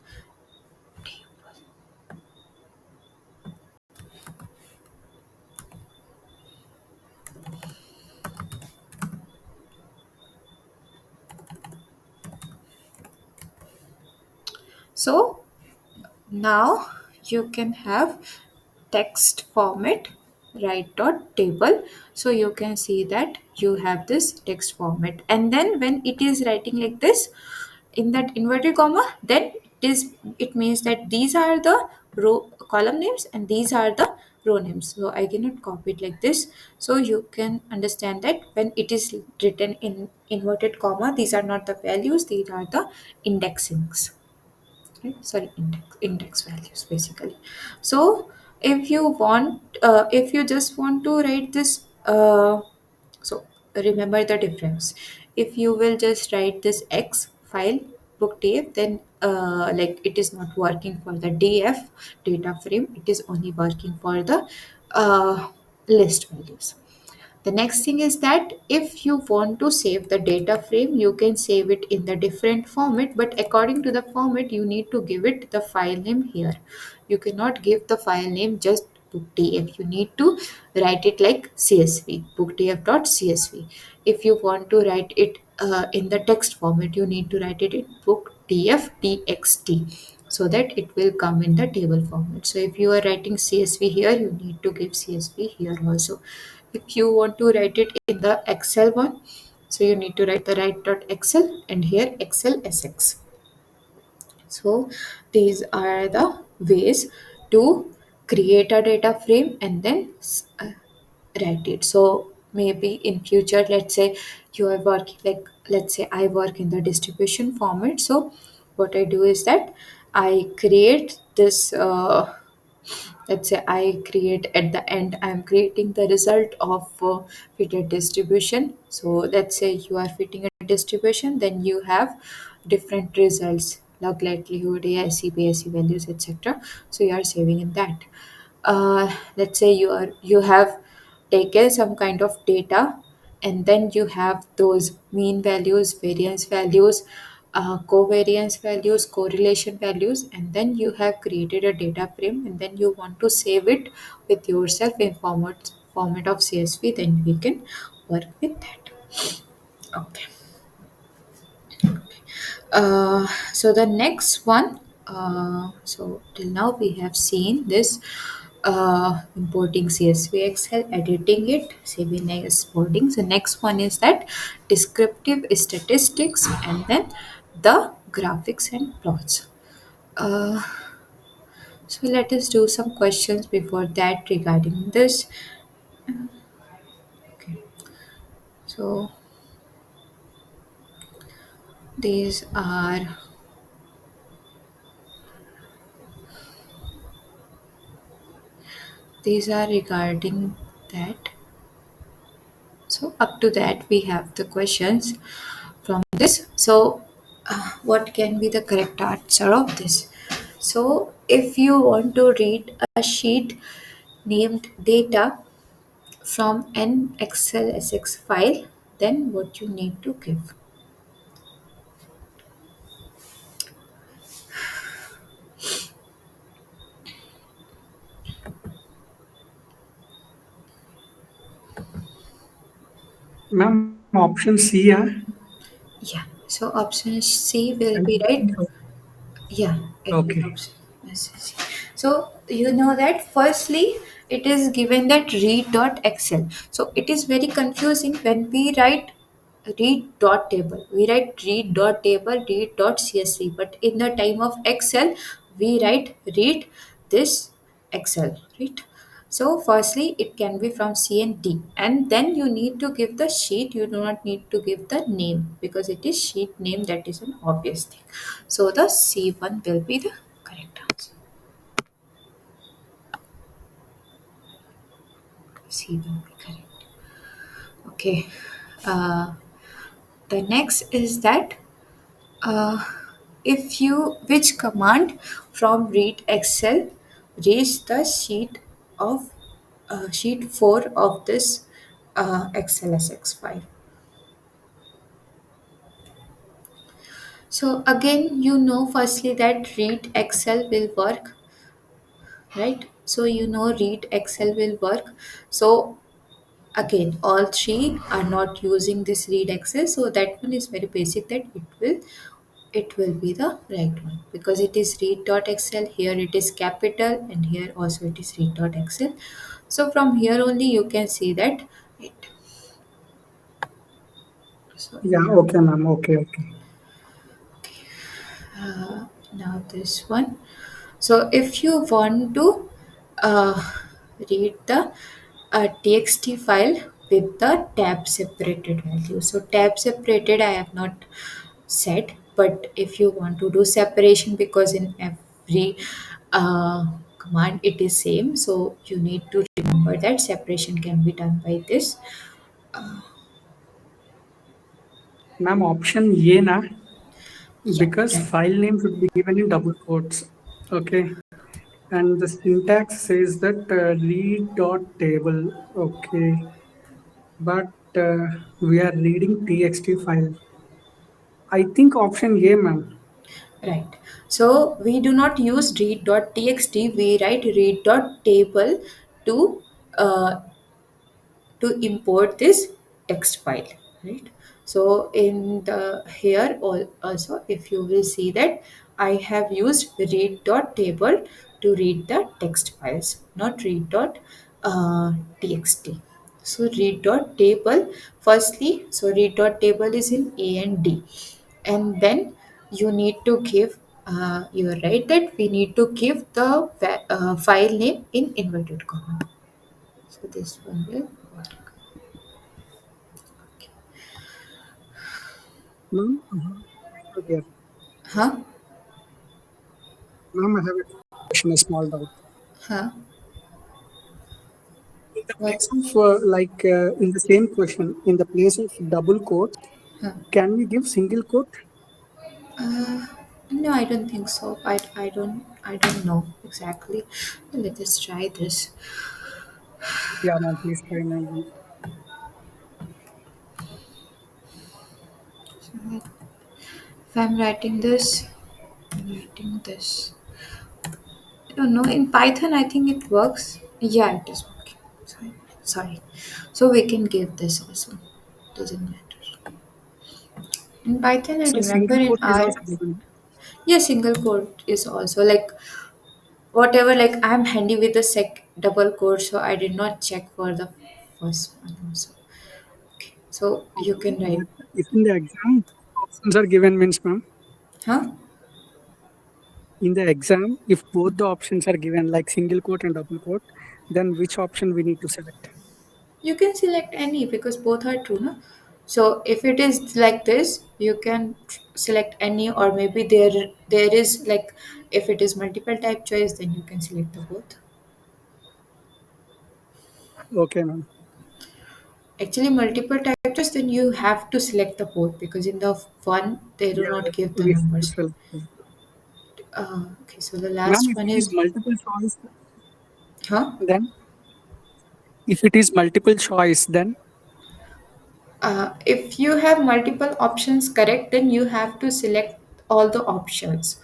so now you can have text format write dot table. So you can see that you have this text format, and then when it is writing like this in that inverted comma, then it means that these are the row column names and these are the row names. So I cannot copy it like this. So you can understand that when it is written in inverted comma, these are not the values, these are the indexings, right? Sorry, index values basically. So if you want, if you just want to write this, so remember the difference. If you will just write this X file book df, then like it is not working for the df data frame, it is only working for the uh, list values. The next thing is that if you want to save the data frame, you can save it in the different format, but according to the format, you need to give it the file name here. You cannot give the file name just bookdf. You need to write it like CSV, bookdf.csv. If you want to write it in the text format, you need to write it in bookdf.txt so that it will come in the table format. So if you are writing CSV here, you need to give CSV here also. If you want to write it in the Excel one, so you need to write the write.excel and here Excel SX. So these are the ways to create a data frame and then write it. So maybe in future, let's say you are working, like let's say I work in the distribution format. So what I do is that I create this, let's say I create at the end, I'm creating the result of fitted distribution. So let's say you are fitting a distribution, then you have different results like likelihood, AIC, PIC values, etc. So you are saving in that. Let's say you have taken some kind of data, and then you have those mean values, variance values, covariance values, correlation values, and then you have created a data frame, and then you want to save it with yourself in format of CSV, then we can work with that. Okay. So the next one, so till now we have seen this importing CSV Excel, editing it, saving exporting. So next one is that descriptive statistics and then the graphics and plots. Uh, so let us do some questions before that regarding this. Okay. So these are regarding that. So up to that we have the questions from this. So what can be the correct answer of this? So if you want to read a sheet named data from an Excel SX file, then what you need to give? Ma'am, option C, yeah. Yeah. So option C will be right. Yeah, it is Okay. option. Yes. So you know that firstly it is given that read dot excel. So it is very confusing when we write read dot table. We write read dot table, read dot csv. But in the time of Excel, we write read this Excel, right? So firstly, it can be from C and D, and then you need to give the sheet. You do not need to give the name because it is sheet name, that is an obvious thing. So the C1 will be the correct answer. C will be correct. Okay. Uh, the next is that uh, if you which command from read Excel reach the of sheet 4 of this XLSX file. So again, you know firstly that read Excel will work, right? So you know read Excel will work. So again, all three are not using this read Excel. So that one is very basic that it will be the right one because it is read.excel. Here it is capital and here also it is read.excel. So from here only you can see that it. So Yeah, okay, ma'am. Okay, okay. now this one. So if you want to read the txt file with the tab separated value. So tab separated I have not set, but if you want to do separation because in every command it is same, so you need to remember that separation can be done by this. Ma'am, option A na, Yeah, because right. file name should be given in double quotes. Okay. And the syntax says that read dot table. Okay. But we are reading txt file. I think option A, ma'am. Right. So we do not use read.txt, we write read.table to uh, to import this text file, right? So in the here also if you will see that I have used read.table to read the text files, not read.txt. So read.table firstly, so read.table is in A and D, and then you need to give you're right that we need to give the file name in inverted comma. So this one will work. Ma'am, I have a question here. Huh? Ma'am, I have a question, a small doubt. Huh? In the What? place of, in the same question, in the place of double quote, Huh? can we give single quote? Uh, no, I don't think so. I don't know exactly. Let us try this. Yeah, ma'am, please try, ma'am. If I'm writing this, I'm writing this. I don't know. In Python, I think it works. Yeah, it is working. Sorry. Sorry. So we can give this also. Doesn't matter. In Python, I So remember single in quote is R. also given. Yeah, single quote is also like whatever. Like I'm handy with the double quote, so I did not check for the first one also. Okay. So you Okay, can write. but if in the exam options are given means, ma'am, Huh? in the exam, if both the options are given like single quote and double quote, then which option we need to select? You can select any because both are true, no? So if it is like this, you can select any, or maybe there is like if it is multiple type choice, then you can select the both. Okay, ma'am. Actually, multiple type choice, then you have to select the both because in the one they do Yeah, not yeah, give the we have to numbers. select. Okay, so the Ma'am, last if one it is is, multiple choice, huh? then if it is multiple choice, then If you have multiple options correct, then you have to select all the options.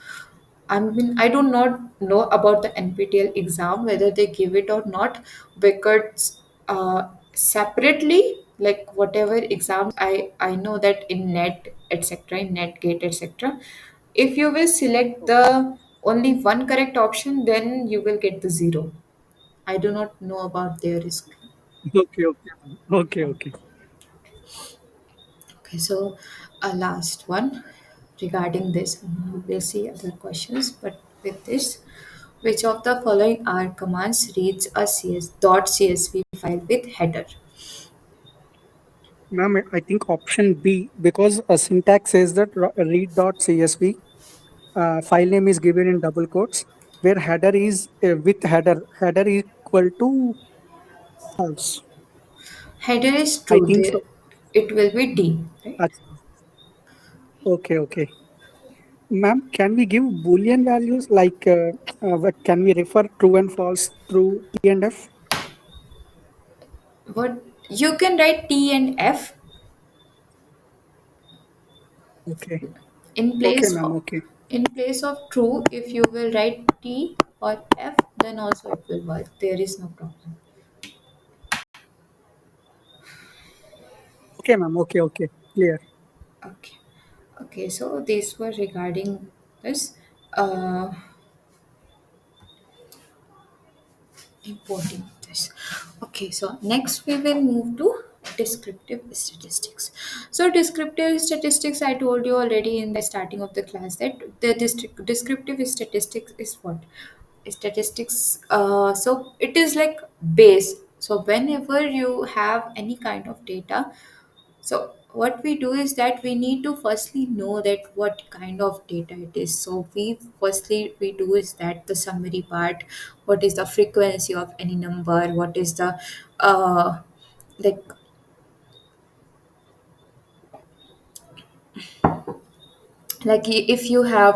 I mean, I do not know about the NPTEL exam whether they give it or not because separately, like whatever exams I know that in net etc. in NetGate etc. If you will select the only one correct option, then you will get the zero. I do not know about their risk. okay, okay, ma'am. Okay, okay. Okay, so a last one regarding this. We'll see other questions, but with this, which of the following are commands reads a .csv file with header? Ma'am, I think option B, because a syntax says that read.csv file name is given in double quotes, where header is with header. Header is equal to False. Header is I true. think so. It will be D, right? Acha. Okay, okay. Ma'am, can we give Boolean values like can we refer true and false through T and F? What you can write T and F Okay. in Okay, place ma'am. of Okay. true. If you will write T or F, then also it will work. There is no problem. Okay, ma'am. Okay, okay. Clear. Okay. Okay. So these were regarding this. Uh, Importing this. Okay, so next we will move to descriptive statistics. So descriptive statistics, I told you already in the starting of the class that the descriptive statistics is what? Statistics. So it is like base. So whenever you have any kind of data, so what we do is that we need to firstly know that what kind of data it is. So we do is that the summary part, what is the frequency of any number, what is the uh like if you have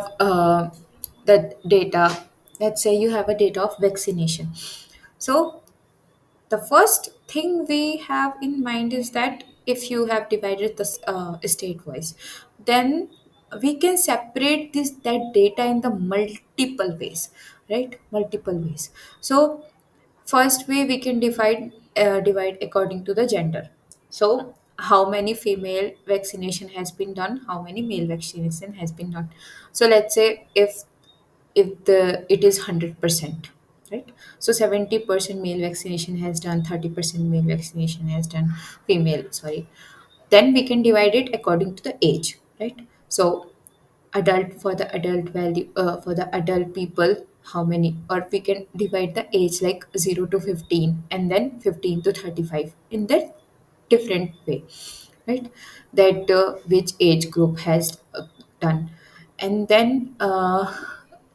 the data, let's say you have a data of vaccination. So the first thing we have in mind is that if you have divided the state wise, then we can separate this that data in the multiple ways, right? Multiple ways. So first way we can divide according to the gender. So how many female vaccination has been done, how many male vaccination has been done. So let's say if the it is 100%, right? So 70% male vaccination has done, 30% male vaccination has done, female, sorry. Then we can divide it according to the age, right? So adult, for the adult value, for the adult people, how many, or we can divide the age like 0 to 15 and then 15 to 35 in that different way, right? That which age group has done. And then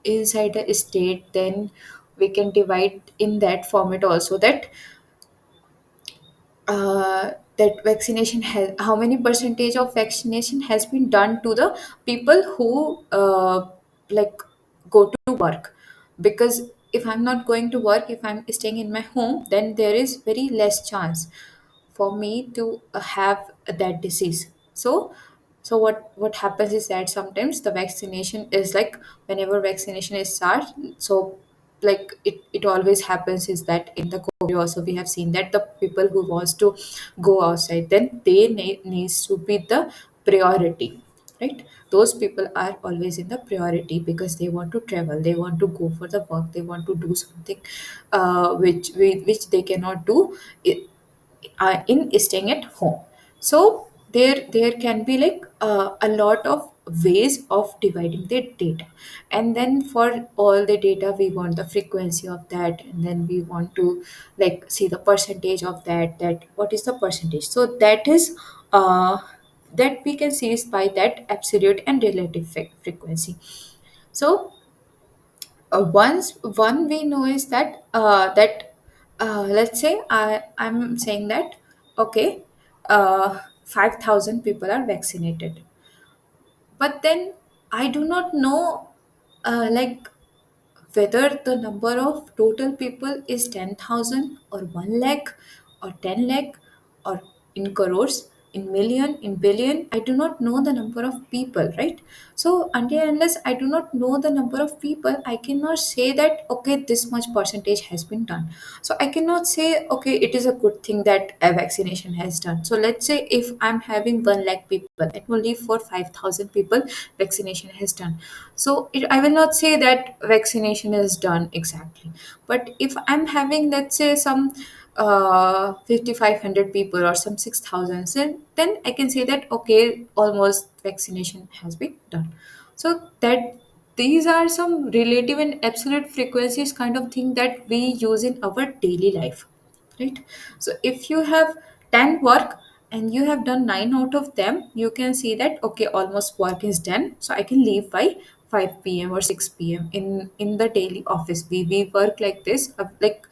inside the state, then we can divide in that format also, that that vaccination has, how many percentage of vaccination has been done to the people who like go to work. Because if I'm not going to work, if I'm staying in my home, then there is very less chance for me to have that disease. So what happens is that sometimes the vaccination is like, whenever vaccination is start, so like it always happens is that in the COVID also we have seen that the people who wants to go outside, then they needs to be the priority, right? Those people are always in the priority because they want to travel, they want to go for the work, they want to do something which they cannot do in staying at home. So there can be like a lot of ways of dividing the data. And then for all the data we want the frequency of that, and then we want to like see the percentage of that, that what is the percentage. So that is that we can see is by that absolute and relative frequency. So once one we know is that let's say I'm saying that okay, 5,000 people are vaccinated, but then I do not know like whether the number of total people is 10,000 or 1 lakh or 10 lakh or in crores, in million, in billion. I do not know the number of people, right? So until unless I do not know the number of people, I cannot say that okay, this much percentage has been done. So I cannot say okay, it is a good thing that a vaccination has done. So let's say if I'm having 1 lakh people and only for 5,000 people vaccination has done, so I will not say that vaccination is done exactly. But if I'm having, let's say, some 5,500 people or some 6,000, then I can say that okay, almost vaccination has been done. So that these are some relative and absolute frequencies kind of thing that we use in our daily life, right? So if you have 10 work and you have done 9 out of them, you can see that okay, almost work is done, so I can leave by 5 p.m. or 6 p.m. In the daily office. We work like this, like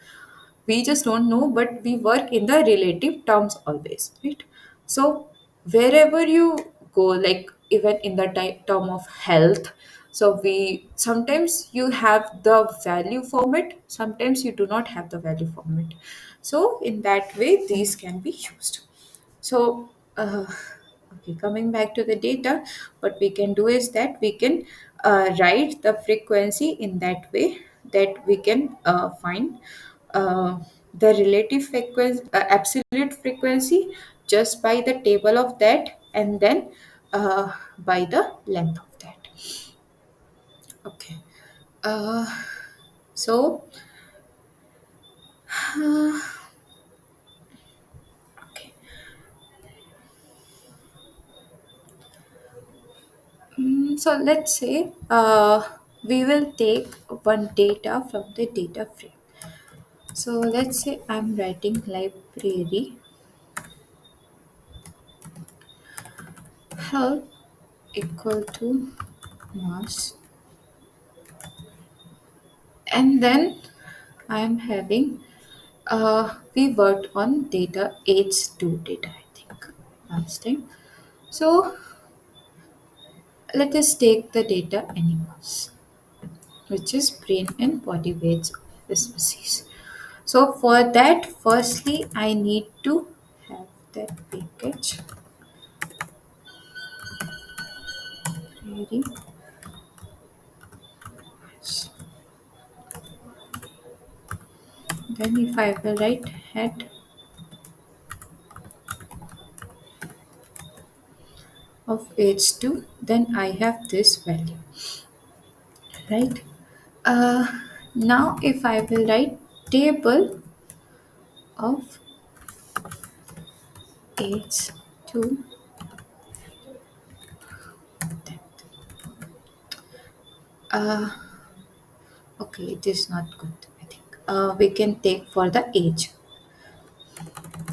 we just don't know, but we work in the relative terms always, right? So wherever you go, like even in the term of health, so we sometimes you have the value format, sometimes you do not have the value format. So in that way these can be used. So, okay, coming back to the data, what we can do is that we can write the frequency in that way that we can find uh, the relative frequency, absolute frequency, just by the table of that, and then by the length of that. Okay. Uh, so, okay. So let's say we will take one data from the data frame. So let's say I'm writing library health equal to mass, and then I'm having we worked on data age 2 data, I think, last time. So let us take the data animals, which is brain and body weights of the species. So for that, firstly, I need to have that package very much. Then if I will write head of h2, then I have this value, right? Uh, Now if I will write table of h2, uh, okay, it is not good. I think we can take for the age.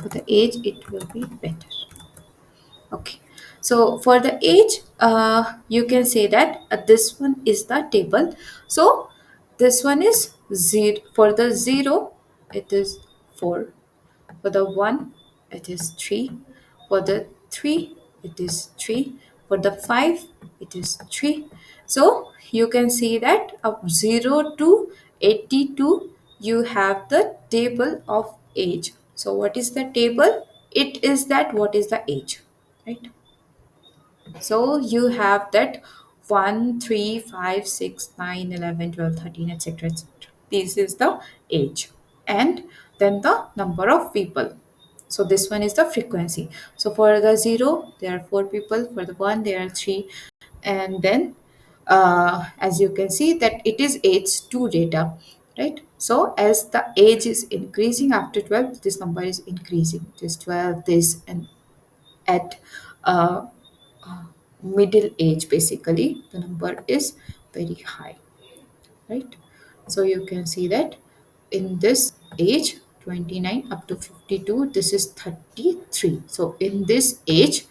For the age, it will be better. Okay. So for the age, you can say that this one is the table. So this one is 0. For the 0, it is 4. For the 1, it is 3. For the 3, it is 3. For the 5, it is 3. So you can see that of 0 to 82, you have the table of age. So what is the table? It is that what is the age, right? So you have that 1, 3, 5, 6, 9, 11, 12, 13, etc. etc. This is the age. And then the number of people. So this one is the frequency. So for the 0, there are 4 people. For the 1, there are 3. And then as you can see that it is age 2 data, right? So as the age is increasing after 12, this number is increasing. This 12, this, and at uh, middle age, basically the number is very high, right? So you can see that in this age 29 up to 52, this is 33. So in this age,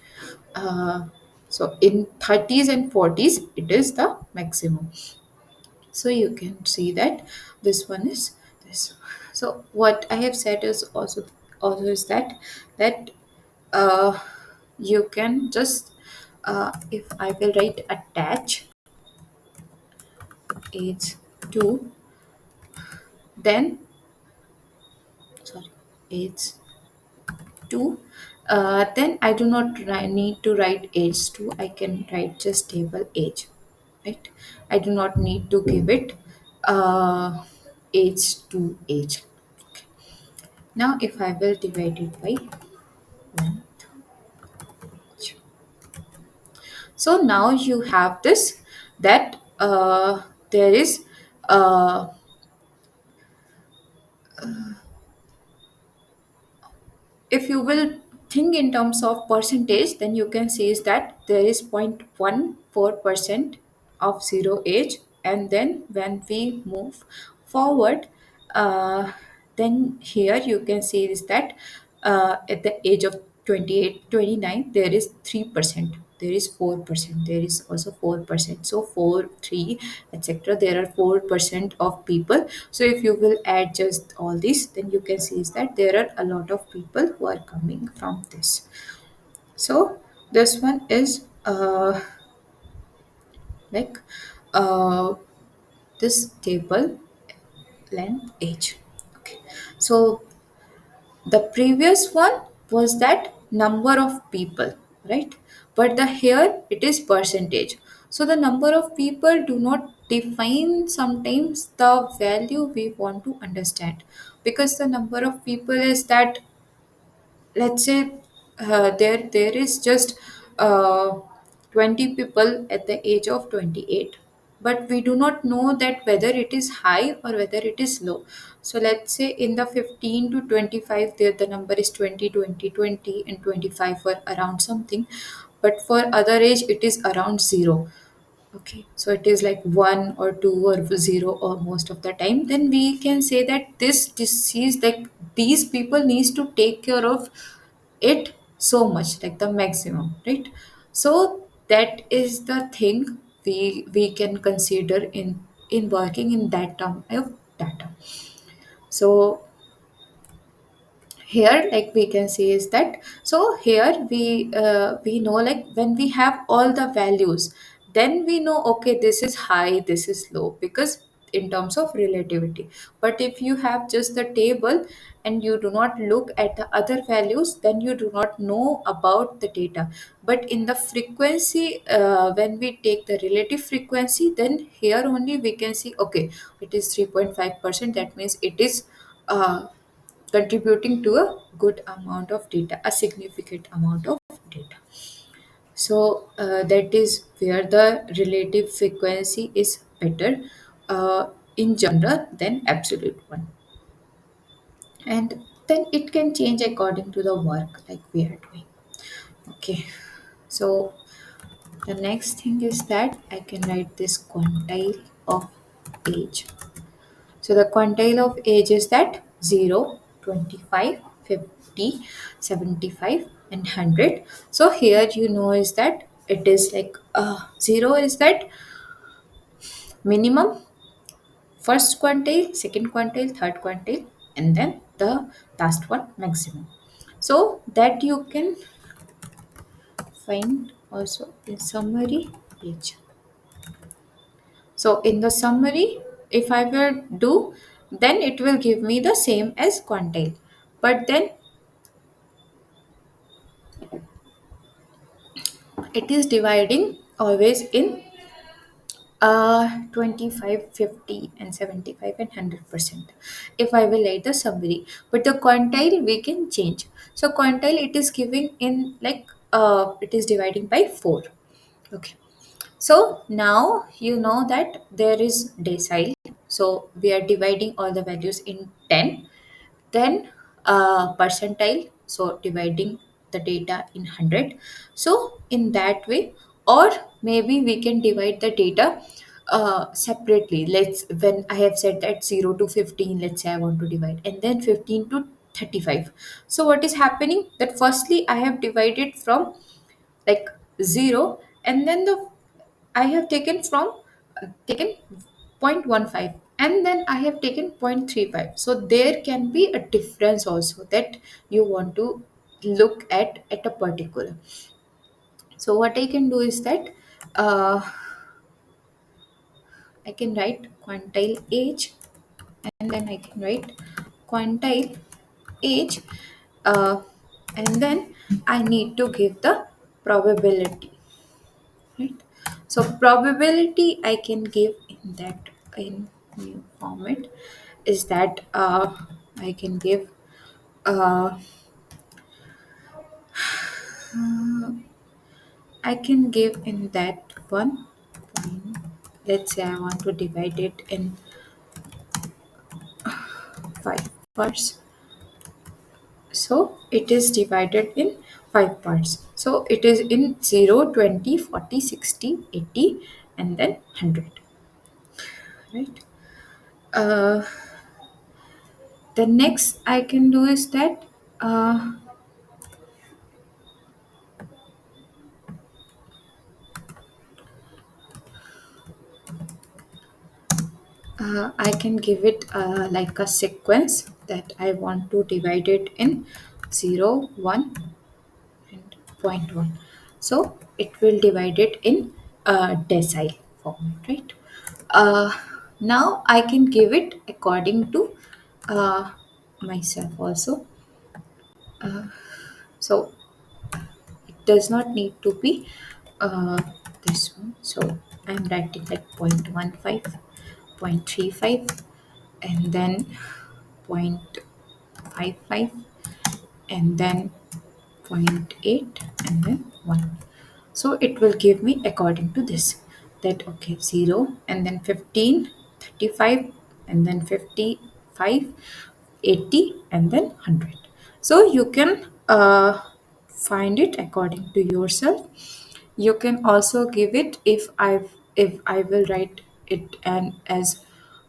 uh, so in 30s and 40s, it is the maximum. So you can see that this one is this. So what I have said is also is that uh, you can just if I will write attach age to, then sorry, age 2, then I do not need to write age 2, I can write just table age, right? I do not need to give it age to age. Okay. Now if I will divide it by length, so now you have this, that there is uh, if you will think in terms of percentage, then you can say is that there is 0.14% of zero age, and then when we move forward, then here you can say is that at the age of 28, 29, there is 3%. there is 4%, there is also 4%, so 4, 3, etc. There are 4% of people. So if you will add just all this, then you can see is that there are a lot of people who are coming from this. So this one is like uh, this table length age. Okay, so the previous one was that number of people, right? But the here it is percentage. So the number of people do not define sometimes the value we want to understand, because the number of people is that, let's say, there is just uh, 20 people at the age of 28, but we do not know that whether it is high or whether it is low. So let's say in the 15 to 25, there the number is 20, 20, 20, and 25 were around something, but for other age it is around 0. Okay, so it is like 1 or 2 or 0 or most of the time. Then we can say that this disease, like these people needs to take care of it so much, like the maximum, right? So that is the thing we can consider in working in that term of data. So here, like we can see is that, so here we know, like when we have all the values, then we know, okay, this is high, this is low, because in terms of relativity. But if you have just the table and you do not look at the other values, then you do not know about the data. But in the frequency, when we take the relative frequency, then here only we can see, okay, it is 3.5%, that means it is contributing to a good amount of data, a significant amount of data. So that is where the relative frequency is better in general than absolute one. And then it can change according to the work like we are doing. Okay. So the next thing is that I can write this quantile of age. So the quantile of age is that 0, 25, 50, 75, and 100. So here you know is that it is like 0 is that minimum, first quantile, second quantile, third quantile, and then the last one maximum. So that you can find also in summary age. So in the summary, if I will do, then it will give me the same as quantile. But then it is dividing always in 25, 50, and 75 and 100%, if I will write the summary. But the quantile we can change. So quantile it is giving in like it is dividing by 4. Okay. So now you know that there is decile. So we are dividing all the values in 10. Then percentile, so dividing the data in 100. So in that way, or maybe we can divide the data separately. Let's, when I have said that 0 to 15, let's say I want to divide, and then 15 to 35. So what is happening, that firstly I have divided from like 0, and then the I have taken from taken 0.15, and then I have taken 0.35. So there can be a difference also that you want to look at a particular. So what I can do is that uh, I can write quantile age, and then I can write quantile age, uh, and then I need to give the probability, right? So probability I can give in that, in new format, is that I can give uh, I can give in that one point. Let's say I want to divide it in 5 parts. So it is divided in 5 parts. So it is in 0, 20, 40, 60, 80, and then 100, right? uh, the next I can do is that uh, I can give it like a sequence that I want to divide it in 0, 1, and point 0.1. So it will divide it in decile form, right? Uh, Now I can give it according to uh, myself also. So it does not need to be this one. So I'm writing like 0.15, 0.35, and then 0.55, and then point 0.8, and then 1. So it will give me according to this, that okay, 0, and then 15, 35, and then 55, 80, and then 100. So you can find it according to yourself. You can also give it, if I will write it and as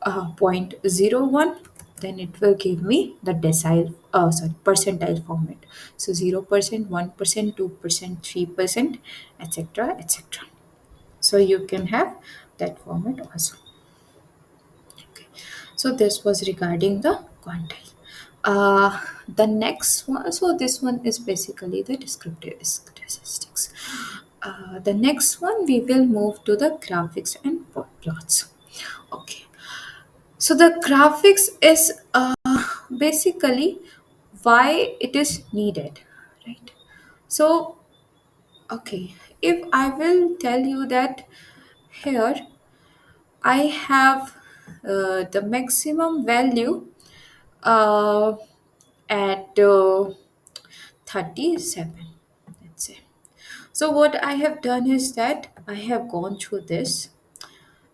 0.01, then it will give me the decile, sorry, percentile format. So 0%, 1%, 2%, 3%, etc., etc. So you can have that format also. So this was regarding the quantile. The next one, so this one is basically the descriptive statistics. The next one, we will move to the graphics and plots. Okay, so the graphics is basically why it is needed, right? So, okay, if I will tell you that here I have the maximum value uh, at 37, let's say. So what I have done is that I have gone through this,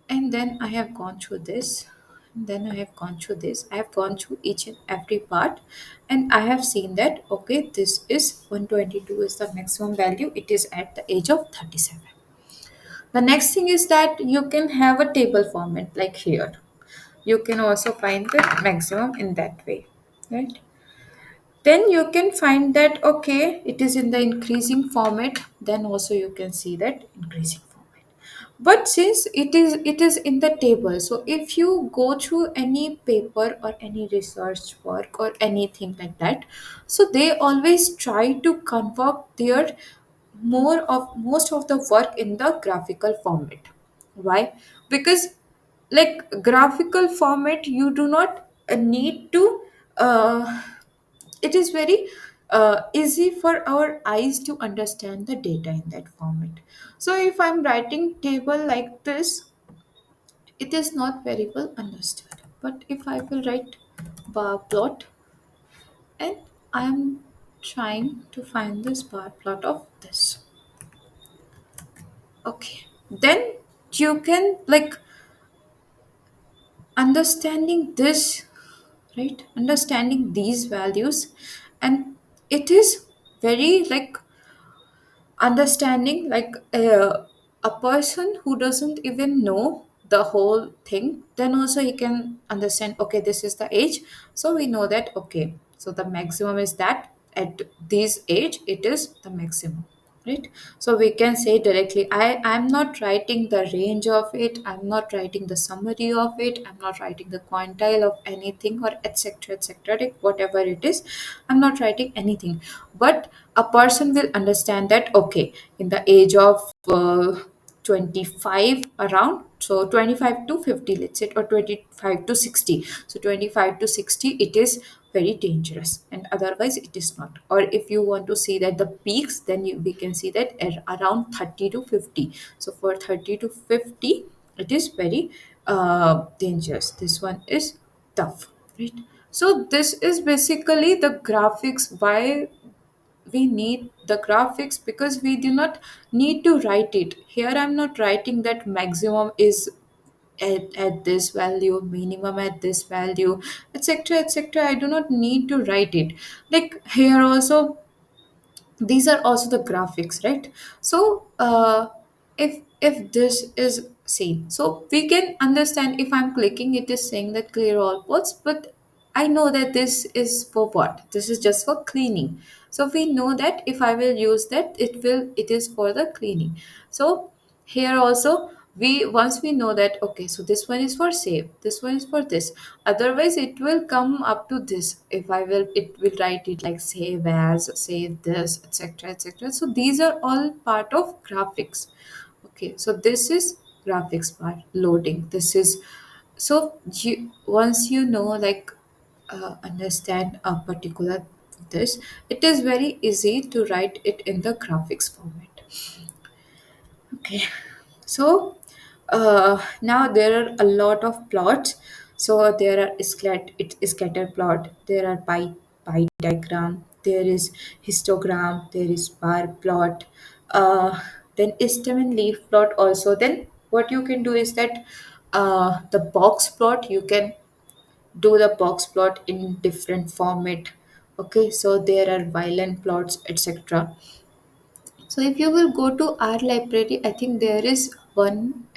and then I have gone through this, and then I have gone through this. I have gone through each and every part, and I have seen that okay, this is 122 is the maximum value. It is at the age of 37. The next thing is that you can have a table format like here. You can also find the maximum in that way, right? Then you can find that okay, it is in the increasing format, then also you can see that increasing format. But since it is in the table, so if you go through any paper or any research work or anything like that, so they always try to convert their most of the work in the graphical format. Why? Because like graphical format, you do not need to it is very easy for our eyes to understand the data in that format. So if I'm writing table like this, it is not very well understood. But if I will write bar plot, and I'm trying to find this bar plot of this, okay, then you can like understanding this, right, understanding these values, and it is very like understanding like a person who doesn't even know the whole thing, then also he can understand okay, this is the age. So we know that okay, so the maximum is that at this age it is the maximum, right? So we can say directly, I'm not writing the range of it, I'm not writing the summary of it, I'm not writing the quantile of anything, or etc etc, like whatever it is, I'm not writing anything. But a person will understand that okay, in the age of 25 around, so 25 to 50, let's say, or 25 to 60. So 25 to 60 it is very dangerous, and otherwise it is not. Or if you want to see that the peaks, then we can see that around 30 to 50. So for 30 to 50 it is very dangerous, this one is tough, right? So this is basically the graphics, why we need the graphics, because we do not need to write it here. I'm not writing that maximum is at this value, minimum at this value, etc etc. I do not need to write it. Like here also, these are also the graphics, right? So if this is seen, so we can understand, if I'm clicking, it is saying that clear all ports, but I know that this is for what, this is just for cleaning. So we know that if I will use that, it is for the cleaning. So here also we once we know that okay, so this one is for save, this one is for this, otherwise it will come up to this. If I will, it will write it like save as, save this, etc., etc. So these are all part of graphics. Okay, so this is graphics part, loading. This is, so you, once you know, like, understand a particular this, it is very easy to write it in the graphics format. Okay, so now there are a lot of plots. So there are scatter plot, there are pie diagram, there is histogram, there is bar plot, then stem and leaf plot also. Then what you can do is that the box plot, you can do the box plot in different format. Okay, so there are violin plots, etc. So if you will go to our library, I think there is one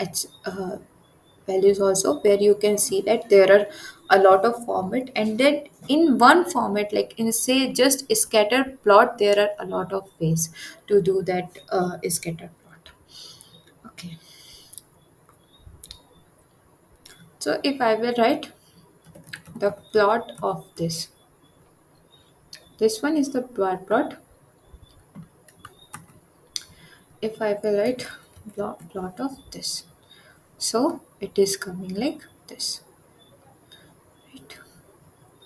values also, where you can see that there are a lot of format, and then in one format, like in say just a scatter plot, there are a lot of ways to do that scatter plot. Okay, so if I will write the plot of this one is the bar plot. If I will write plot of this, so it is coming like this, right?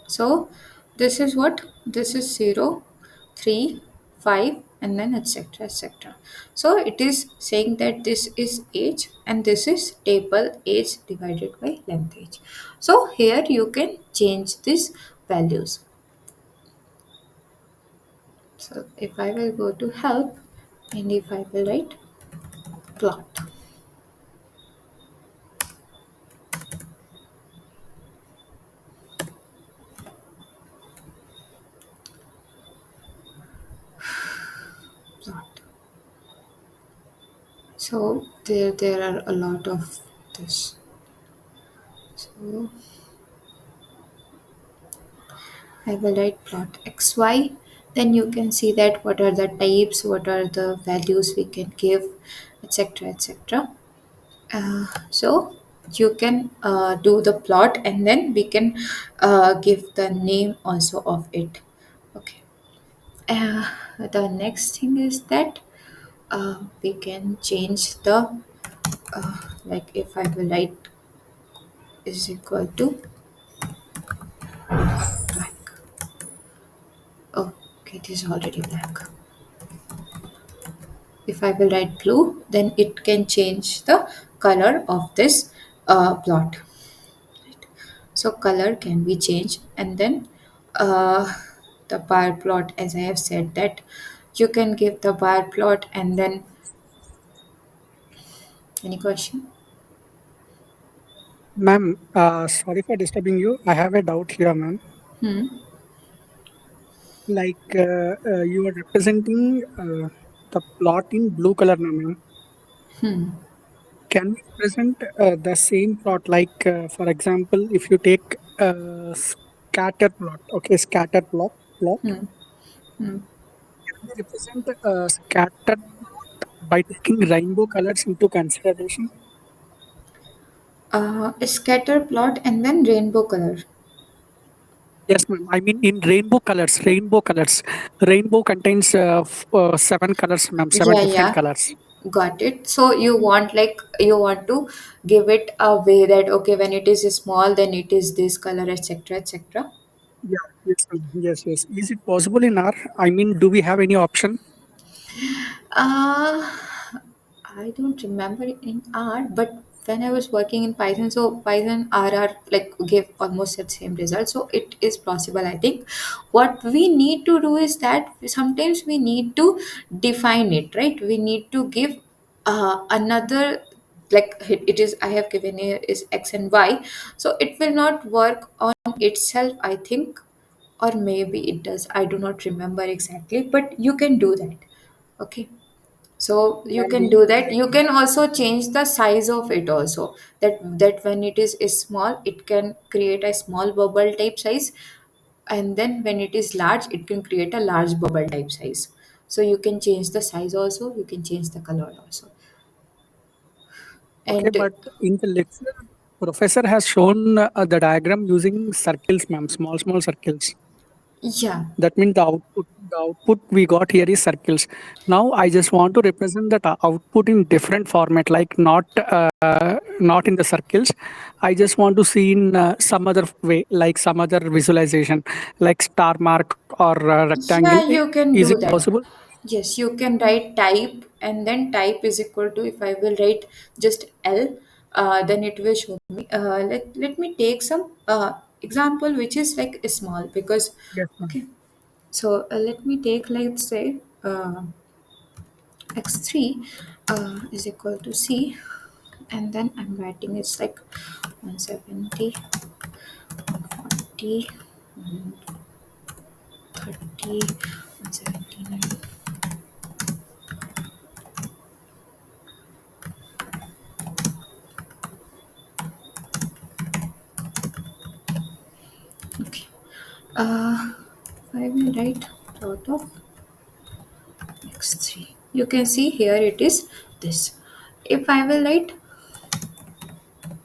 So this is what? This is 0, 3, 5, and then etc., etc. So it is saying that this is age and this is table age divided by length age. So here you can change these values. So if I will go to help, and if I will write plot, plot. So there are a lot of this. So I will write plot xy. Then you can see that what are the types, what are the values we can give, etc., etc. So you can do the plot, and then we can give the name also of it. Okay. The next thing is that we can change the like if I will write is equal to black. Oh, okay, it is already black. If I will write blue, then it can change the color of this plot. So color can be changed, and then the bar plot, as I have said, that you can give the bar plot, and then any question? Ma'am, sorry for disturbing you. I have a doubt here, ma'am. Hmm. Like you are representing the plot in blue color, now, ma'am. Can we represent the same plot? Like, for example, if you take scatter plot, okay, scatter plot. Hmm. Hmm. Can we represent scatter plot by taking rainbow colors into consideration? A scatter plot and then rainbow color. Yes, ma'am. I mean, in rainbow colors, rainbow colors. Rainbow contains seven colors, ma'am, seven Yeah, different yeah. colors. Got it. So you want, like, you want to give it a way that okay, when it is small, then it is this color, etc., etc. Yeah, yes, ma'am. Yes, yes. Is it possible in R? I mean, do we have any option? Uh, I don't remember it in R, but when I was working in Python, so Python RR like gave almost the same result. So it is possible, I think. What we need to do is that sometimes we need to define it, right? We need to give another, like it is, I have given here is X and Y. So it will not work on itself, I think, or maybe it does. I do not remember exactly, but you can do that. Okay, so you And can do that. You can also change the size of it also, that when is small, it can create a small bubble type size, and then when it is large, it can create a large bubble type size. So you can change the size also, you can change the color also. Okay, And but in the lecture, professor has shown the diagram using circles, ma'am, small, small circles. yeah, That means the output we got here is circles. Now I just want to represent that output in different format, like not in the circles. I just want to see in some other way, like some other visualization, like star mark or rectangle. yeah, you can Is do it that. possible? Yes, you can write type, and then type is equal to, if I will write just L, then it will show me. Let me take some example which is like small, because Yes, ma'am. okay. So let me take, let's say, x3 is equal to c, and then I'm writing it's like 170, 140, 130, 179. Okay. I will write plot of x3. You can see here it is this. If I will write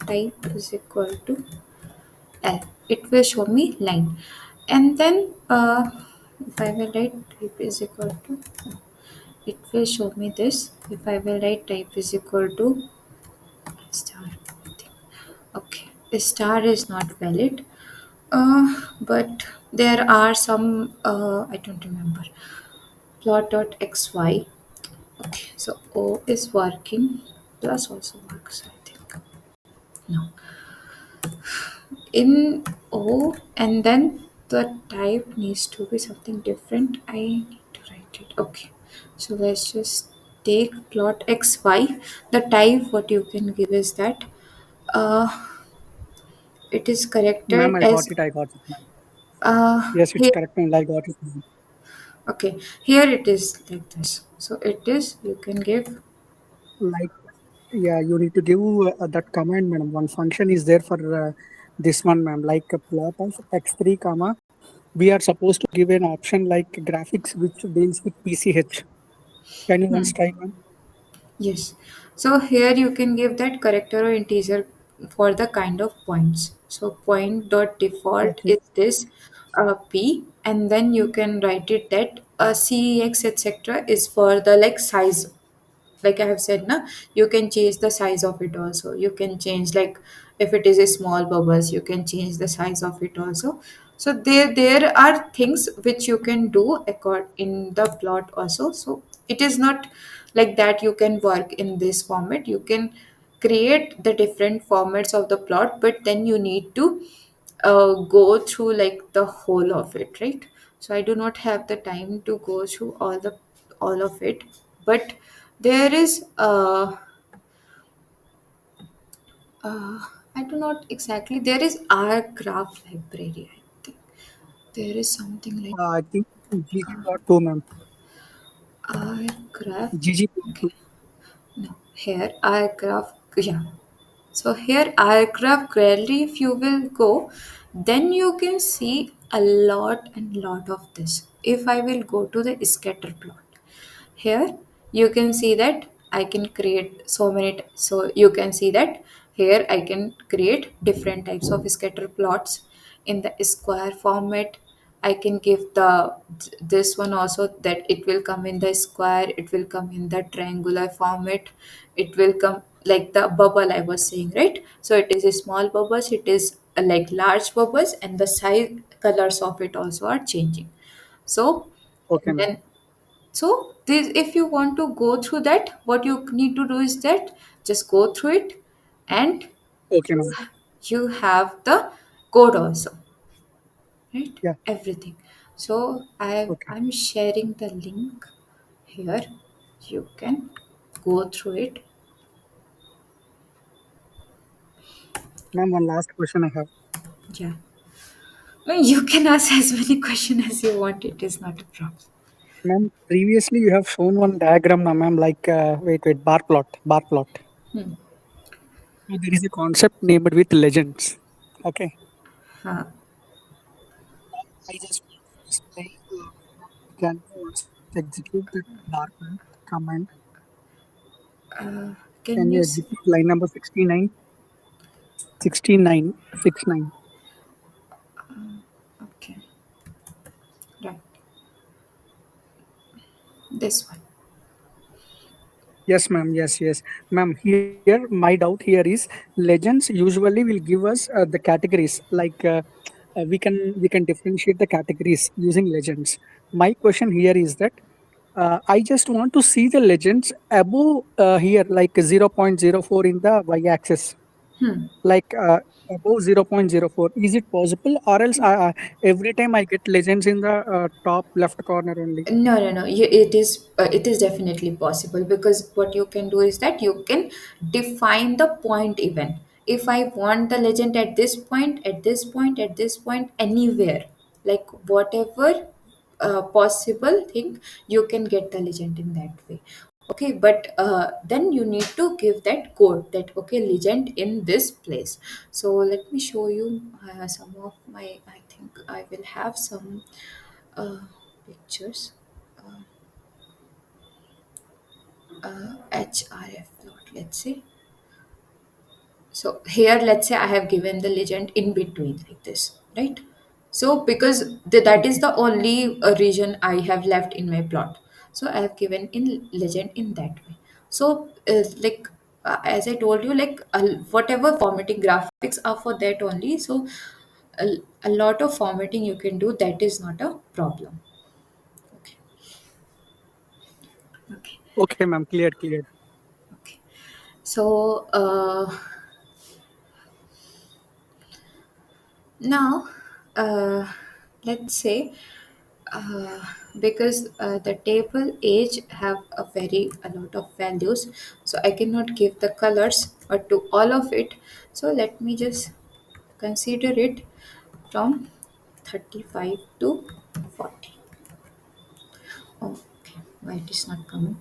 type is equal to L, it will show me line. And then if I will write type is equal to, it will show me this. If I will write type is equal to star. Okay, star is not valid. But there are some, I don't remember. Plot.xy. Okay, so O is working. Plus also works, I think. No. In O, and then the type needs to be something different. I need to write it. Okay. So let's just take plot xy. The type what you can give is that uh, it is Ma'am, corrected I got as it. I got it, ma'am. Yes, it's here. correct, ma'am. I got it, ma'am. Okay, here it is like this. So it is, you can give. Like, yeah, you need to give that command, madam. One function is there for this one, ma'am. Like a plot of x3 comma. We are supposed to give an option like graphics which deals with PCH. Can you once try, ma'am? Yes. So here you can give that character or integer for the kind of points. So point dot default Okay. is this p, and then you can write it that cex etc is for the like size, like I have said na, you can change the size of it also. You can change, like if it is a small bubbles, you can change the size of it also. So there are things which you can do in the plot also. So it is not like that you can work in this format. You can create the different formats of the plot, but then you need to go through like the whole of it, right? So I do not have the time to go through all of it, but there is uh, I do not exactly, there is R graph library, I think. There is something like I think GG.2, ma'am. R graph. Okay. GG.2. No, here R graph, yeah. So here aircraft gallery, if you will go, then you can see a lot and lot of this. If I will go to the scatter plot, here you can see that I can create so many. So you can see that here I can create different types of scatter plots in the square format. I can give this one also, that it will come in the square, it will come in the triangular format, it will come like the bubble I was saying, right? So it is a small bubbles, it is like large bubbles, and the size colors of it also are changing. So Okay, ma'am. then, so this, if you want to go through that, what you need to do is that just go through it, and Okay, you ma'am. you have the code also, right? Yeah. Everything. So Okay. I'm sharing the link here. You can go through it. Ma'am, one last question I have. Yeah. No, you can ask as many questions as you want. It is not a problem. Ma'am, previously you have shown one diagram, now, ma'am, like, wait, bar plot, bar plot. Hmm. So there is a concept named with legends. Okay. Huh. I just want to display, can you once execute the bar plot command? Can Can you you s- execute line number 69? 69, 69. okay, right, this one. Yes, ma'am. Yes, yes, ma'am. Here, my doubt here is legends usually will give us the categories. Like we can differentiate the categories using legends. My question here is that I just want to see the legends above here, like 0.04 in the y-axis, like above 0.04. Is it possible, or else every time I get legends in the top left corner only? No, no, no. It is definitely possible, because what you can do is that you can define the point event. If I want the legend at this point, at this point, at this point, anywhere, like whatever possible thing, you can get the legend in that way. Okay, but then you need to give that code, that okay, legend in this place. So let me show you some of my. I think I will have some uh, pictures. HRF plot, let's say. So here, let's say I have given the legend in between like this, right? So because that is the only region I have left in my plot. So I have given in legend in that way. So like as I told you, like whatever formatting graphics are for that only. So a lot of formatting you can do. That is not a problem. Okay. Okay. Okay, ma'am. Clear, clear. Okay. So now, let's say, uh, because the table age have a lot of values, so I cannot give the colors or to all of it. So let me just consider it from 35 to 40. Oh, okay. Why it is not coming?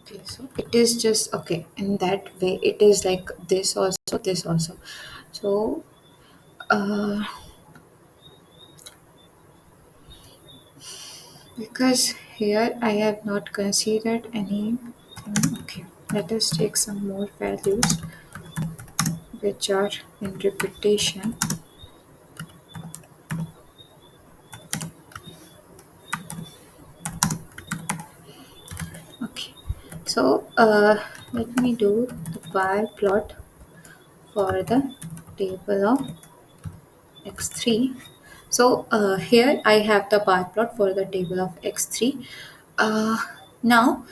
Okay, so it is just okay. In that way, it is like this also, this also. So uh, because here I have not considered any. Okay, let us take some more values which are in repetition. Okay, so let me do the bar plot for the table of x3. So here I have the bar plot for the table of x3. Uh, Now,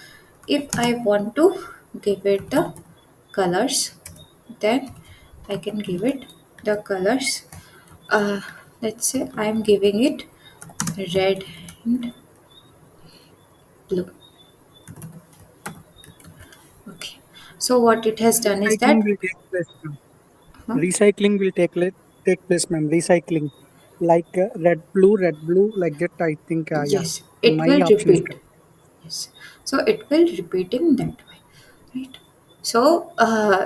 if I want to give it the colors, then I can give it the colors. Uh, let's say I'm giving it red and blue. Okay. So what it has done is Recycling that, will take place, ma'am. huh? Recycling will take place, ma'am. Recycling, like red, blue, like that. I think, yeah, Yes, it my will option is repeat. correct. Yes. So it will repeat in that way, right? So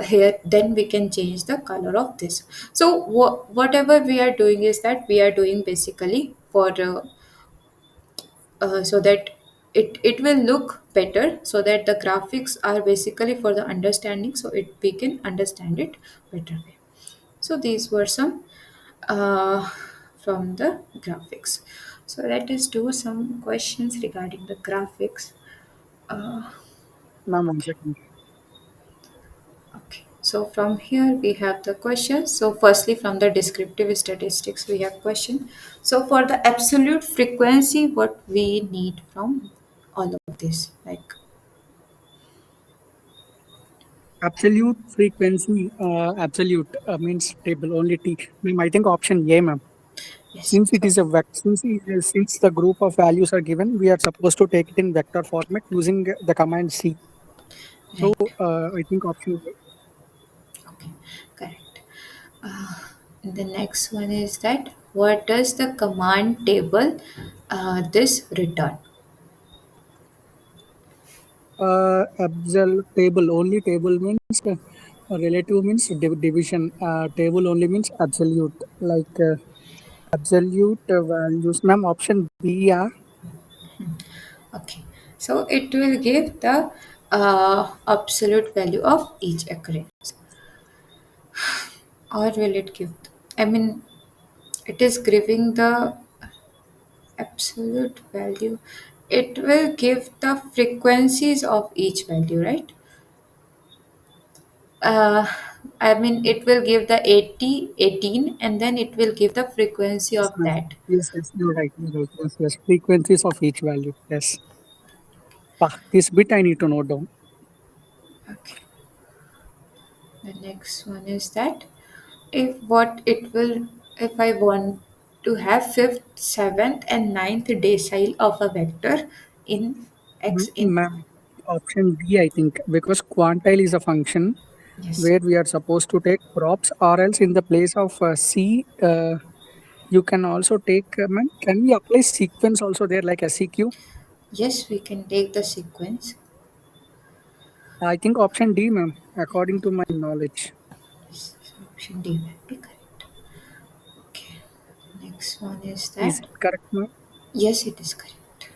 here then we can change the color of this. So whatever we are doing is that we are doing basically for so that it will look better, so that the graphics are basically for the understanding, so it we can understand it better way. So these were some uh, from the graphics. So let us do some questions regarding the graphics. uh, Ma'am, one second. okay, so from here we have the questions. So firstly, from the descriptive statistics we have question. So for the absolute frequency, what we need from all of this, like, Absolute frequency, absolute means table only T. Ma'am, I think option A, ma'am. yes, Since it so is a since the group of values are given, we are supposed to take it in vector format using the command C. So right, I think option A. okay, correct. The next one is that what does the command table this return? Absolute table only table means. Relative means division. Table only means absolute. Like absolute values. Ma'am, option B. Yeah. Okay, so it will give the absolute value of each occurrence, or will it give? I mean, it is giving the absolute value. It will give the frequencies of each value, right? Uh, I mean, it will give the 80, 18, and then it will give the frequency Yes, of ma'am. that. Yes, yes, you're right. You're right. Yes, yes. Frequencies of each value. Yes. This bit I need to note down. Okay. The next one is that if what it will, if I want to have fifth, seventh, and ninth decile of a vector in x in, Ma'am, option D, I think, because quantile is a function yes, where we are supposed to take props, or else in the place of C, you can also take, ma'am, can we apply sequence also there like SEQ? yes, we can take the sequence. I think option D, ma'am, according to my knowledge. Yes, so option D will be correct. Okay. Next one is Is that it correct, ma'am? yes, it is correct.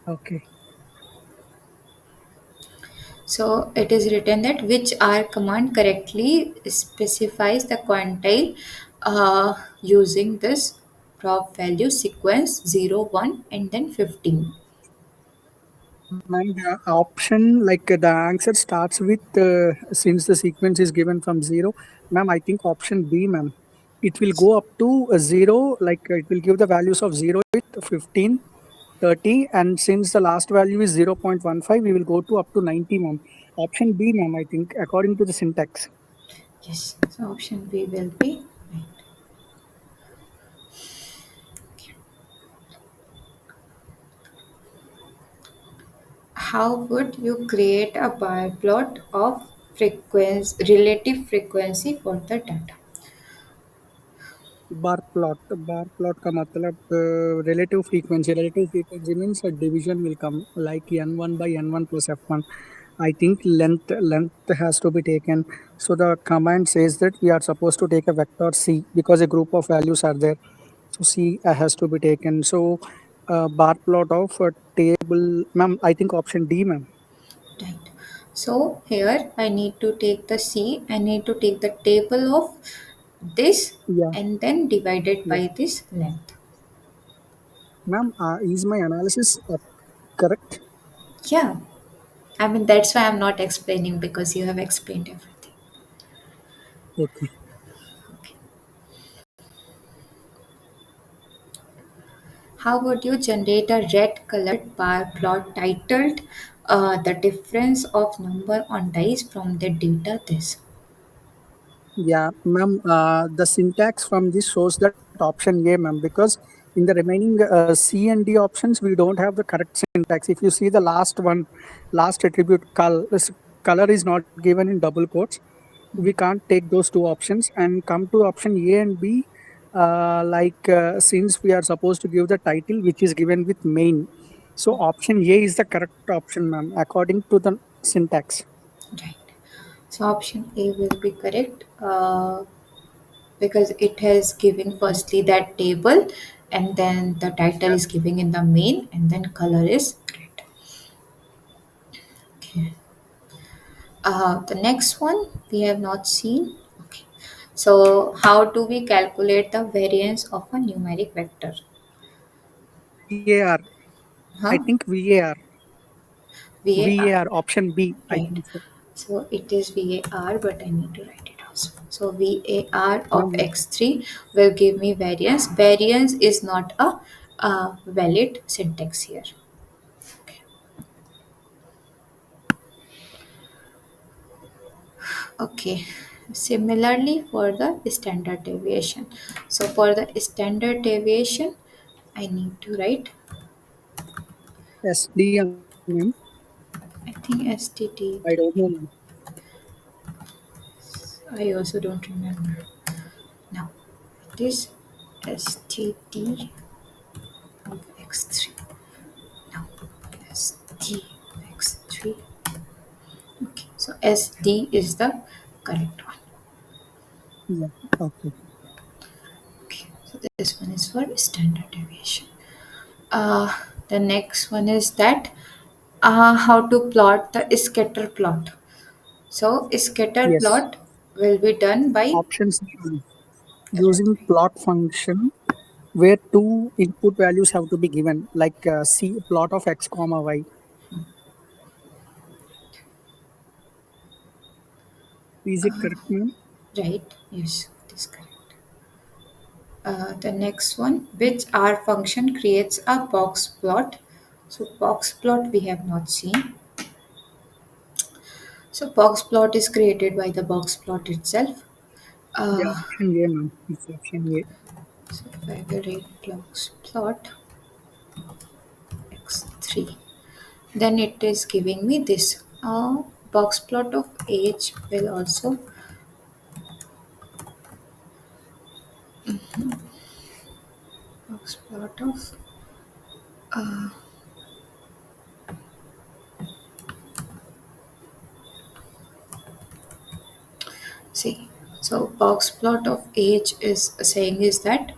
Okay. So it is written that which R command correctly specifies the quantile using this prop value sequence 0, 1, and then 15. Ma'am, the option like the answer starts with since the sequence is given from zero, ma'am. I think option B, ma'am. It will go up to zero, like it will give the values of 0 with 15, 30, and since the last value is 0.15, we will go to up to 90, ma'am. Option B, ma'am. I think according to the syntax. Yes, so option B will be right. How would you create a bar plot of frequency, relative frequency for the data? Bar plot का मतलब relative frequency means a division will come like n1 by n1 plus f1. I think length has to be taken. So the command says that we are supposed to take a vector c because a group of values are there. So c has to be taken. So bar plot of a table, ma'am. I think option D, ma'am. Right. So here I need to take the C, I need to take the table of this Yeah, and then divide it yeah, by this length. ma'am. Is my analysis correct? Yeah, I mean that's why I'm not explaining because you have explained everything. Okay. How would you generate a red colored bar plot titled the difference of number on dice from the data this? Yeah, ma'am. The syntax from this shows that option A, ma'am, because in the remaining C and D options, we don't have the correct syntax. If you see the last one, last attribute color is not given in double quotes. We can't take those two options and come to option A and B. Since we are supposed to give the title, which is given with main, so option A is the correct option, ma'am, according to the syntax. Right. So option A will be correct because it has given firstly that table and then the title is giving in the main and then color is red. Okay. The next one we have not seen. Okay. So how do we calculate the variance of a numeric vector? VAR, I Huh? think VAR. VAR. VAR option B, I Right. think so. So it is VAR, but I need to write it also. So VAR of Ma'am, x3 will give me variance. Variance is not a valid syntax here. Okay. Similarly for the standard deviation. So for the standard deviation, I need to write, SD, ma'am. I think STT. I don't know, ma'am. I also don't remember. Now it is STT of x3. Now ST x3. Okay, so SD is the correct one. Yeah. Okay. Okay, so this one is for standard deviation. Uh, the next one is that how to plot the scatter plot. So scatter Yes. plot will be done by Options right. using plot function where two input values have to be given, like C plot of x comma y. Is it correct, ma'am? Right. Yes, it is correct. The next one, which R function creates a box plot. So box plot we have not seen. So box plot is created by the box plot itself. Yeah, Uh, option A, ma'am. It's option A. so if I will write box plot x3, then it is giving me this. Box plot of age will also box plot of see. So box plot of age is saying is that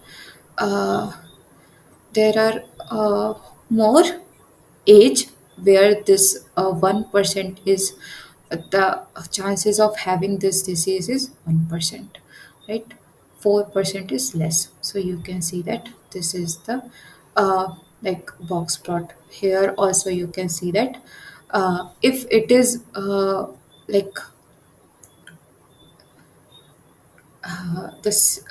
uh, there are more age where this 1% is the chances of having this disease is 1%, right? 4% is less. So you can see that this is the like box plot. Here also you can see that if it is like this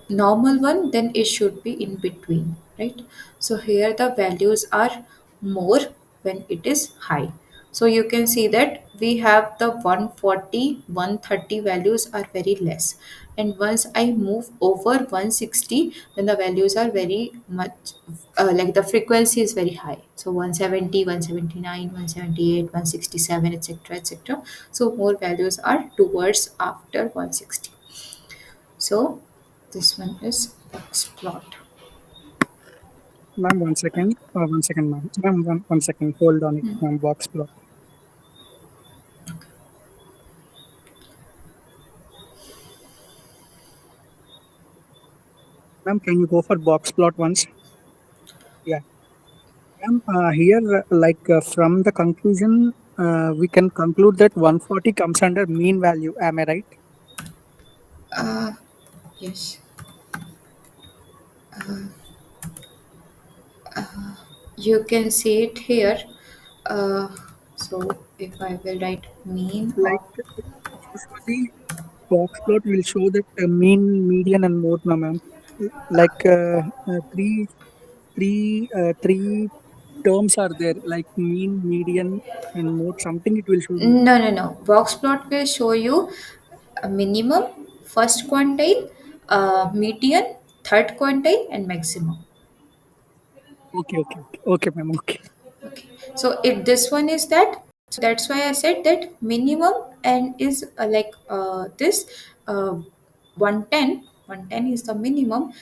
normal one, then it should be in between, right? So here the values are more when it is high. So you can see that we have the 140, 130 values are very less, and once I move over 160, then the values are very much like the frequency is very high. So 170, 179, 178, 167, etc., etc. So more values are towards after 160. So this one is box plot. Ma'am, 1 second. 1 second, ma'am. Ma'am, one second. Hold on it, ma'am. Box plot. Ma'am, can you go for box plot once? Yeah. Ma'am, here, from the conclusion, we can conclude that 140 comes under mean value. Am I right? Uh, yes, you can see it here. Uh, so if I will write mean Like, of usually, box plot will show that mean, median, and mode, no, ma'am. Like, three terms are there, like mean, median, and mode. Something it will show, ma'am. no, box plot will show you a minimum, first quantile, median, third quantile, and maximum. Okay, okay, okay, okay, ma'am. Okay. Okay. So if this one is that, so that's why I said that minimum and is this uh, 110. 110 is the minimum.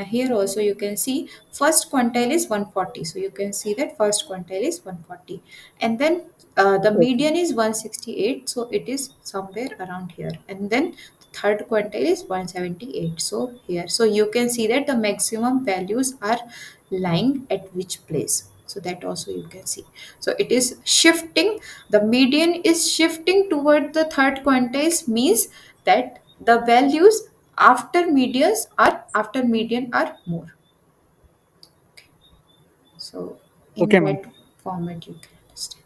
Here also you can see first quantile is 140. So you can see that first quantile is 140. And then the Okay. median is 168. So it is somewhere around here. And then the third quantile is 178. So here. So you can see that the maximum values are lying at which place. So that also you can see. So it is shifting. The median is shifting toward the third quantiles, means that the values after median are more. So in Okay, ma'am. that format you can understand.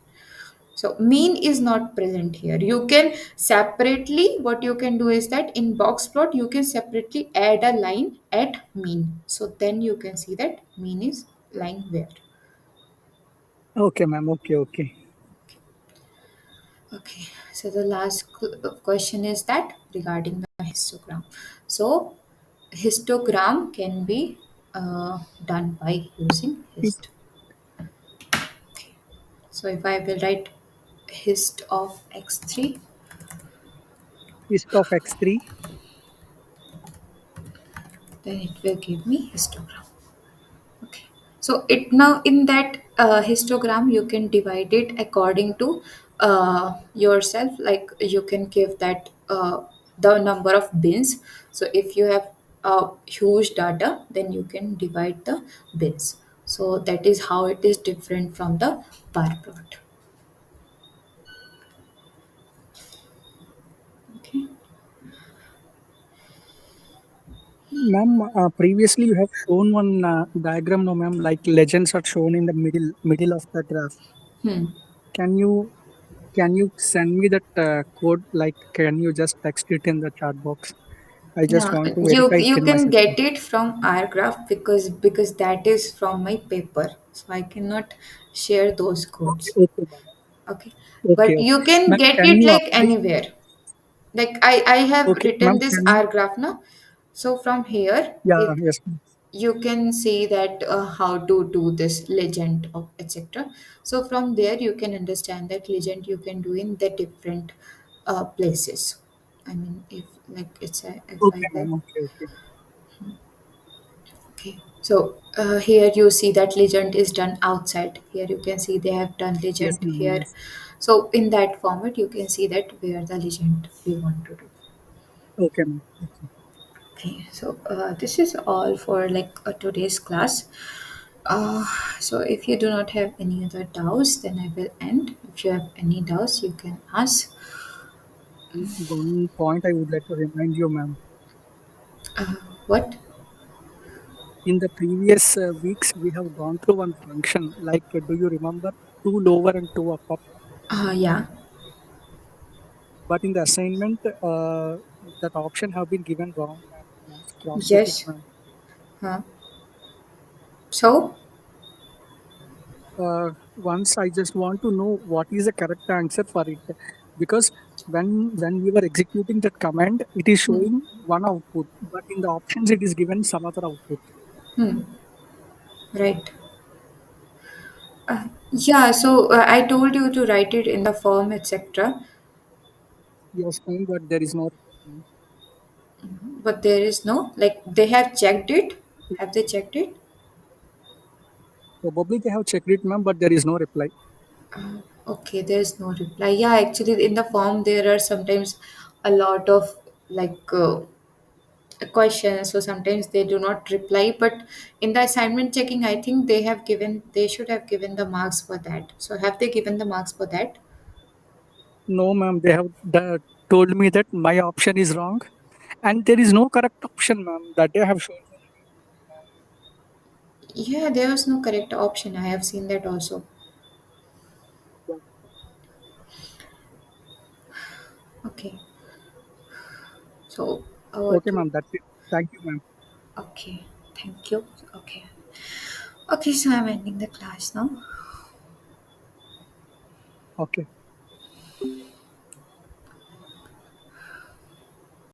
So mean is not present here. You can separately, what you can do is that in box plot you can separately add a line at mean. So then you can see that mean is lying where. Okay, ma'am. Okay, okay. Okay, so the last question is that regarding the histogram. So histogram can be done by using Hist, hist. Okay. So if I will write hist of x3, hist of x3. then it will give me histogram. Okay. So it now in that histogram you can divide it according to yourself, like you can give that the number of bins. So if you have huge data, then you can divide the bins. So that is how it is different from the bar plot. Okay. Ma'am, previously you have shown one diagram, no, ma'am, like legends are shown in the middle of the graph. Hmm. Can you send me that code? Like, can you just text it in the chat box? I just Yeah, want to you verify it you in my can system. get it from our graph, because that is from my paper, so I cannot share those Okay, codes. okay, ma'am. Okay, Okay, but okay. you can Ma'am, get can it you like apply? anywhere. Like I have Okay, written ma'am, this can R you? graph now. So from here, Yeah, if yes, ma'am. you can see that how to do this legend of etc. So from there you can understand that legend you can do in the different places. I mean, if like it's a, if I Okay, have. ma'am. Okay, okay. Okay, so here you see that legend is done outside. Here you can see they have done Yes, legend ma'am. here. Yes. So in that format, you can see that where the legend we want to do. Okay, ma'am. Okay. Okay, so this is all for like today's class. Uh, so if you do not have any other doubts, then I will end. If you have any doubts, you can ask. One point I would like to remind you, ma'am. Uh, what? In the previous weeks, we have gone through one function. Like, do you remember two lower and two upper? Yeah. But in the assignment, that option have been given wrong, ma'am. Once cross check it, Yes. ma'am. Huh. So, Once I just want to know what is the correct answer for it, because when we were executing that command, it is hmm, showing one output, but in the options it is given some other output. hmm, right. Yeah, so I told you to write it in the form, etc. Yes, ma'am, but there is no. But there is no, like, they have checked it. Have they checked it? Probably they have checked it, ma'am, but there is no reply. Okay, there's no reply. Yeah, actually, in the form, there are sometimes a lot of like questions, so sometimes they do not reply. But in the assignment checking, I think they should have given the marks for that. So, have they given the marks for that? No, ma'am, they have told me that my option is wrong, and there is no correct option, ma'am, that they have shown. Yeah, there was no correct option. I have seen that also. Okay, so Okay, what you. ma'am, that's it. Thank you, ma'am. Okay, thank you. Okay. Okay, so I'm ending the class now. Okay.